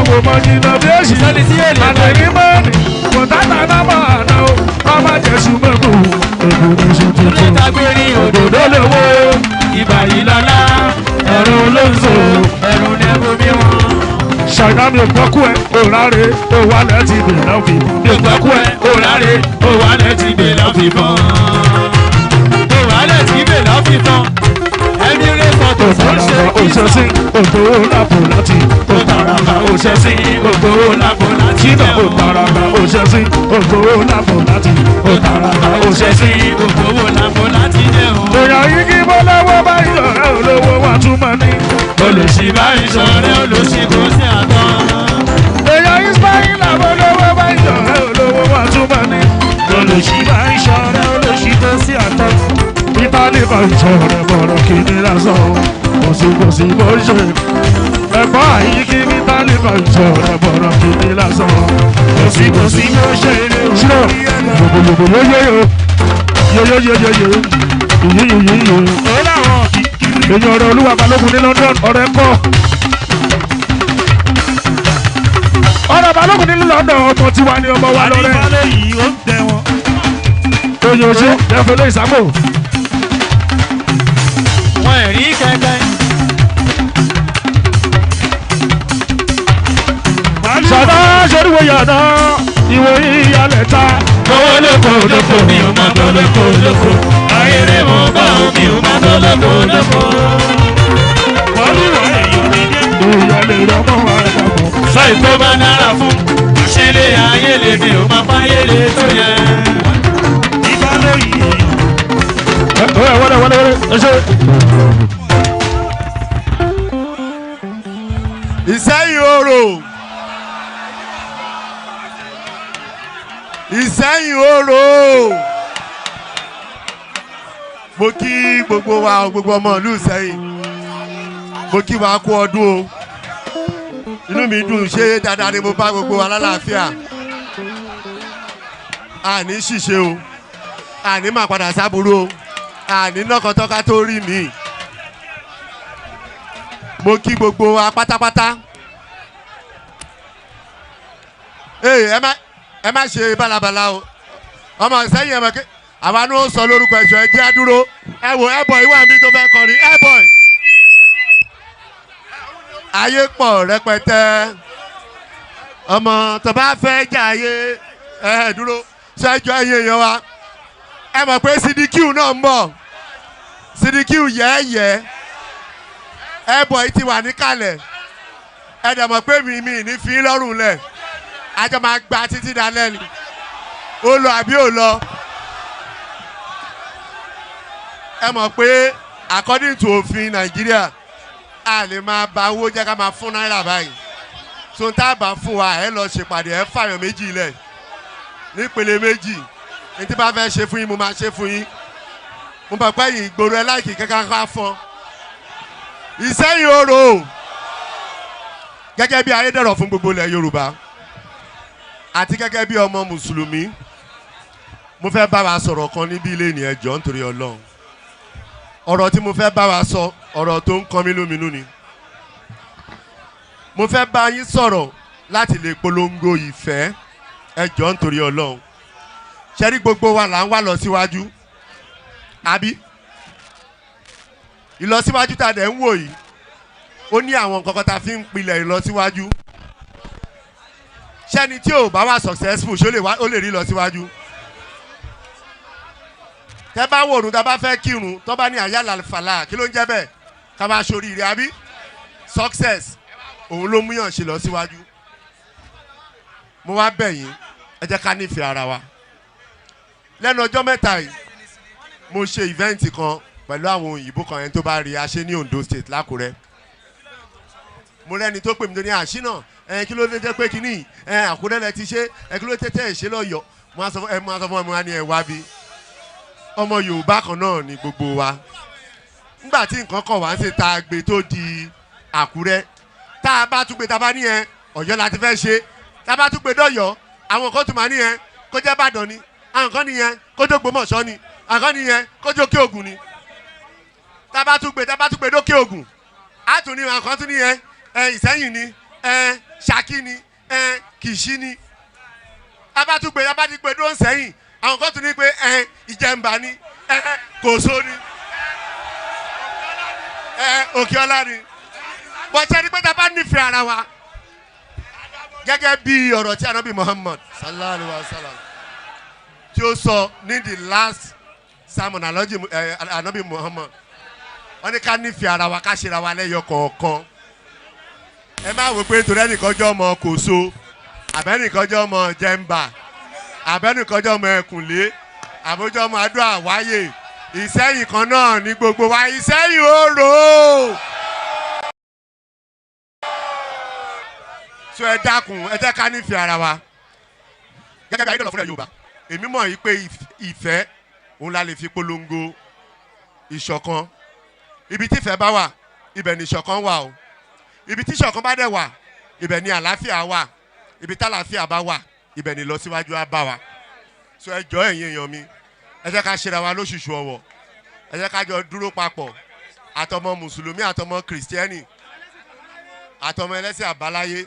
wò mọ̀ jìnnà bí èsì sọ́ni sí èlé àtẹ̀yìn mọ́ni kò tàtà náà mọ̀ àná o ọmọ jẹ̀sùn mọ́kù ègbò ní sùn tuntun. olùtagbérí òdòdó lówó ìgbà yìí lọ́la ẹ̀rùn ló ń sọ ẹ̀rùn rẹ̀ bomi wọn. ṣàyà mi ò gbọ́kú ẹ̀ òráré òwálẹ̀ ti bè lọ́fì. mi ò gbọ́kú ẹ̀ òráré òwálẹ̀ ti bè lọ́fì bọ́n. òwálẹ̀ ti bè lọ́fì tán ẹbí rẹ sọtòs ó ṣe òṣèṣì ògbówó lápò láti òtàràbà òṣèṣì ògbówó lápò láti jìnnà òtàràbà òṣèṣì ògbówó lápò láti òtàràbà òṣèṣì ògbówó lápò láti jẹun. èèyàn yìí kí bọ́ lọ́wọ́ báyìí ọ̀rẹ́ olówó wà túmọ̀ ní. olùsí báyìí sọ̀rẹ́ olùsí kò sí àtọ́. èèyàn ismail làwọn olówó báyìí ọ̀rẹ́ olówó wà túmọ̀ ní. olùsí báyìí sọ̀rẹ́ olùsí tó sí àtọ́. ìtàlí kan ìṣọ̀rẹ́ bọ̀rọ̀ kìíní lásán kòsìkòsì bó ṣe. ẹ̀gbọ́n àyíkí ìtàlí kan ìṣọ̀rẹ́ bọ̀rọ̀ kìíní lásán kòsíkòsí yóò ṣe eré ṣírò gbogbogbò yóyóyóyóyóyó yíyíyíyíyó. ó láwọn kìkìrì. èèyàn ọ̀rẹ́ olúwa balógun ní London ọ̀rẹ́ kọ́. ọ̀rẹ́ balógun ní London ọmọ tiwa ni ọmọ wa lọ́rẹ́. àdìbálẹ̀ yìí ó ń tẹ wọn. oyè ṣe jẹ́fẹ́lẹ́ ìsámò. wọn ẹ̀ rí kẹ́kẹ́. ṣàdá ṣoríwò yàrá ìwò ìyàlẹ̀ ta. owó lóko lóko mi ò máa bọ́ lóko lóko. ayẹyẹ mo bá omi ò máa bọ́ lóko lóko. wọ́n ní wọ́n èèyàn mi dé. ìyàlẹ̀ ìrọ̀mọ́ wa dàbọ̀. sọ ìtò bá nára fún. àṣẹlẹ̀ ayé lè mi ò máa fáyé lè tó yẹ. ìbálẹ̀ yìí. wọlé ẹ ṣe. Ìsẹ́yìn orò. Ìsẹ́yìn orò. Mo kí gbogbo wa gbogbo ọmọ ìlú Ìsẹ́yìn. Mo kí wa kú ọdún o. Inú mi dùn ṣé dáadáa ni mo bá gbogbo wa lálàáfíà. Àní ṣìṣe o. Àní máa padà sábúrú o. Àní nọ́kọ̀tọ́ká tó rí mi. Mo kí gbogbo wa pátápátá. ẹ má ṣe bálabàla o ọmọ Ìsẹ́yìn ẹ mọ̀ kí àwa ní ó sọ lórúkọ ẹ̀ṣọ́ ẹ jẹ́ àdúró ẹ wò ẹ bọ̀ ìwà mi tó fẹ́ kọrin ẹ bọ̀ ayé pọ̀ rẹpẹtẹ ọmọ tó bá fẹ́ jà ayé ẹ dúró ṣẹ́jọ́ ẹ̀yìn èèyàn wa ẹ mọ̀ pé CDQ náà ń bọ̀ CDQ yẹ́ẹ̀yẹ́ ẹ bọ̀ yìí ti wà níkàlẹ̀ ẹ dẹ̀ mọ̀ pé mi ní fi lọ́rùn lẹ̀ àjọ máa gba títí dalẹ́ ni ó lọ àbí ò lọ ẹ mọ̀ pé according to òfin Nàìjíríà a lè máa ba owó jẹ́ ká máa fún náírà báyìí tó ń tábà fún wa ẹ lọ ṣèpàdé ẹ fàyàn méjì lẹ̀ nípele méjì ní tí bá fẹ́ ṣe fún yín mo máa ṣe fún yín mo bá pẹ́ yìí ìgboro ẹ láìkì kankan ká fọ́n Ìsẹ́yìn orò gẹ́gẹ́ bí ayédèrò fún gbogbo ilẹ̀ Yorùbá àti gẹ́gẹ́ bí ọmọ mùsùlùmí mo fẹ́ bá wa sọ̀rọ̀ kan níbí ilé ní ẹjọ́ nítorí Ọlọ́run ọ̀rọ̀ tí mo fẹ́ bá wa sọ ọ̀rọ̀ tó ń kan mí lóminú ni mo fẹ́ bá yín sọ̀rọ̀ láti lè polongo ìfẹ́ ẹjọ́ nítorí Ọlọ́run ṣẹ́rí gbogbo wa là ń wá lọ síwájú àbí ìlọsíwájú tá a dẹ̀ ń wò yìí ó ní àwọn nǹkan kan tá a fi ń pilẹ̀ ìlọsíwájú ṣẹ́ni tí ò bá wà successful ṣó lè rí lọ síwájú. tẹ́ bá wòrùn tá a bá fẹ́ kírun tó bá ní àyàlà fàlà kí ló ń jẹ́ bẹ́ẹ̀ ká máa ṣoríire àbí success òun ló múyàn ṣe lọ síwájú. mo wá bẹ̀ yín ẹ jẹ́ ká nífẹ̀ẹ́ ara wa. lẹ́nu ọjọ́ mẹ́ta yìí mo ṣe event kan pẹ̀lú àwọn òyìnbó kan yẹn tó bá rí aṣẹ́ ní Ondo State l'Ákúrẹ́. mo rẹ́ni tó pè mí tó ní àṣìnà kí ló dé jẹ́ pé kínní Àkúrẹ́ lẹ ti ṣe kí ló tẹ́tẹ́ ẹ̀ ṣe lọ́yọ̀ọ́ mo á sọ fún ọmọ wa ní ẹ wá bí ọmọ Yorùbá kan náà ni gbogbo wa. nígbà tí nǹkan kan wá ń ṣe tá a gbé tó di Àkúrẹ́ tá a bá tún gbé tá a bá ní Ọ̀yọ́ la ti fẹ́ ṣe tá a bá tún gbé dọ́yọ̀ àwọn kan tún máa ní kó jẹ́ Ìbàdàn ni àwọn kan nìyẹn kó jẹ́ Ògbómọ̀ṣọ́ ni àwọn kan nìyẹn kó jẹ́ Òkè Ògùn ni tá a bá tún gbé dókè Ògùn á tún ní àwọn kan tún nìyẹn Ìsẹ́yìn ni Ṣakí ni Kìṣí ni tá a bá tún gbé dó Ìsẹ́yìn àwọn kan tún ní pé Ìjẹ̀mbà ni Kòso ni Òkèọlá ni bọ́sẹ̀ ni pé tá a bá nífẹ̀ẹ́ ara wa gẹ́gẹ́ bí ọ̀rọ̀ tí Ànábì Muhammad sallallahu alaihi wa sallam tí ó sọ ní the last sermon Ànábì Muhammad wọ́n ní ká nífẹ̀ẹ́ ara wa ká ṣe ra wa lẹ́yọ kọ̀ọ̀kan. ẹ má wò pé torí ẹnìkan jẹ́ ọmọ Kòso àbẹ́nìkan jẹ́ ọmọ Jẹ̀mbà àbẹ́nìkan jẹ́ ọmọ Ẹkùnlé àbójọ́ ọmọ Adó Àwáyè Ìsẹ́yìn kan náà ní gbogbo wa Ìsẹ́yìn òrò. so ẹ dákun ẹ jẹ́ ká nífẹ̀ẹ́ ara wa gẹ́gẹ́ bí ayédọ̀lọ́ fúnra Yorùbá èmi mọ̀ yìí pé ìfẹ́ òun la lè fi polongo ìṣọ̀kan. ibi tí ìfẹ́ bá wà ibẹ̀ ni ìṣọ̀kan wà o. ibi tí ìṣọ̀kan bá dẹ̀ wà ibẹ̀ ni àlàáfíà wà. ibi tí àlàáfíà bá wà ibẹ̀ ni ìlọsíwájú á bá wa. so ẹ jọ̀ọ́ ẹ̀yin èèyàn mi ẹ jẹ́ ká ṣera wa lóṣùṣù ọ̀wọ̀ ẹ jẹ́ ká jọ dúró papọ̀ àtọmọ mùsùlùmí àtọmọ kìrìsìtẹ́nì àtọmọ ẹlẹ́sìn àbáláyé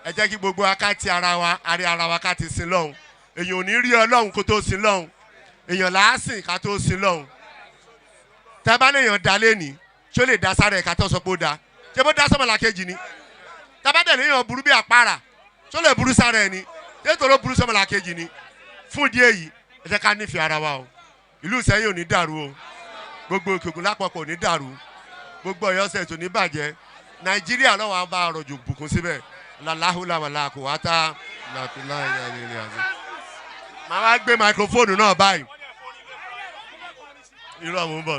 ẹ jẹ́ kí gbogbo wa ká ti ara wa arí ara wa ká ti sin lọ́hùn. èèyàn ò ní rí Ọlọ́hun kó tó sin lọ́hùn èèyàn làásìn ká tó sin lọ́hùn. tẹ́ bá léèyàn da léèní ṣó lè da sára ẹ̀ ká tó sọ pé ó da ṣé bó da sọ́mọ́lá kejì ni. tẹ́ bá dẹ̀ léèyàn burú bí àpárá ṣó lè burú sára ẹ̀ ni nítorí burú sọ́mọ́lá kejì ni. fún ìdí èyí ẹ jẹ́ ká nífẹ̀ẹ́ ara wa o. ìlú Ìsẹ́yìn ò ní dàrú o gbogbo Òkè Ògùn lápapọ̀ ò ní dàrú gbogbo Ọ̀yọ́ State ò ní bàjẹ́ Nàìjíríà lọ́wọ́ á bá àrọ̀jù bùkún síbẹ̀ làláhùlà wàlàkù wátá làkúlà ìyàlẹ̀ àzẹ. màá wá gbé máikrófóònù náà báyìí. irọ́ mò ń bọ̀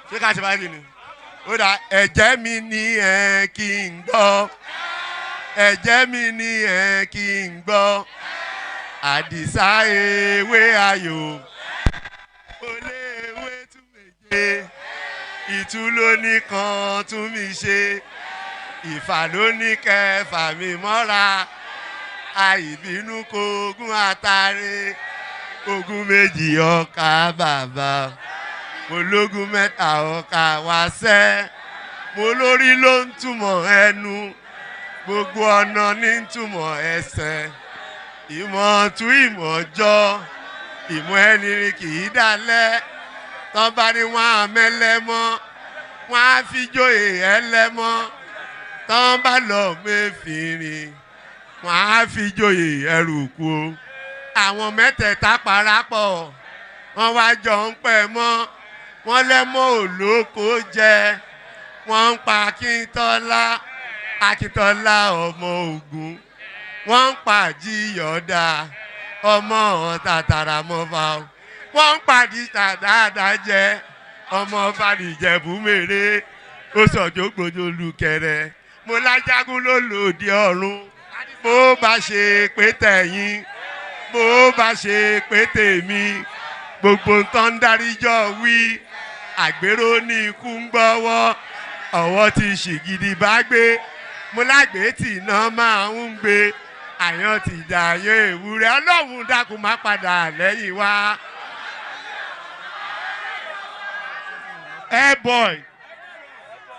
ṣé ká ṣe báyìí ni. ó dà ẹ̀jẹ̀ mi ni kí n gbọ́ ẹ̀jẹ̀ mi ni kí n gbọ́ Àdìsá ewé ayò olé ewé tún méje ìtú ló ní kan tún mi ṣe ìfà ló ní kẹfà mi mọ́ra àìbínú kogún àtàrẹ ogún méjì ọkà bàbá ológun mẹ́ta ọkà wáṣẹ́ mo lórí ló ń túmọ̀ ẹnu gbogbo ọ̀nà ní ń túmọ̀ ẹsẹ̀ ìmọ̀ tú ìmọ̀ jọ ìmọ̀ ẹni kì í dalẹ̀ tán bá ní wọn àmẹ́lẹ́mọ́ wọn á fi jóyè ẹlẹ́mọ́ tán bá lọ mẹ́fìrin wọn á fi joyè ẹrù kú o. àwọn mẹ́tẹ̀ẹ̀ta parapọ̀ wọ́n wá jọ ń pẹ̀ mọ́ wọ́n lẹ́mọ́ òlóko jẹ wọ́n ń pa Akíntọ́lá ọmọ Ògún wọ́n ń pa Jíyọ̀dá ọmọ tàtàrà mọ́fà wọ́n ń pa Dìtà dáadáa jẹ ọmọ Fàdìjẹ̀bú mèrè ó sọ̀jọ́ gbòjò lùkẹ̀rẹ̀ mo lájágún ló lòdì ọ̀run bó bá ṣe pé tẹ̀yìn bó bá ṣe pé tèmi gbogbo nǹkan ń dáríjọ́ wí àgbérò ní ikú ń gbọ́wọ́ ọ̀wọ́ ti ṣìgìdì bá gbé mo lágbé tì náà máa ń gbé àyàn ti dàyàn èwúrẹ́ Ọlọ́run dákun má padà lẹ́yìn wá.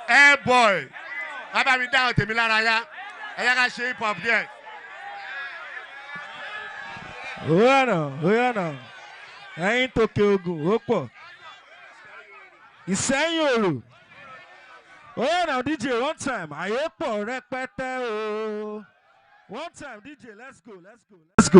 Airboy bàbá mi dáhùn tèmi lára yá ẹ yá ká ṣe hip hop díẹ̀. Oyana ẹ̀yin tòkè Ògùn ó pọ̀ Ìsẹ́yìn òrò Oyana DJ one time àyè pọ̀ rẹpẹtẹ o One time, DJ, let's go, let's go, let's go.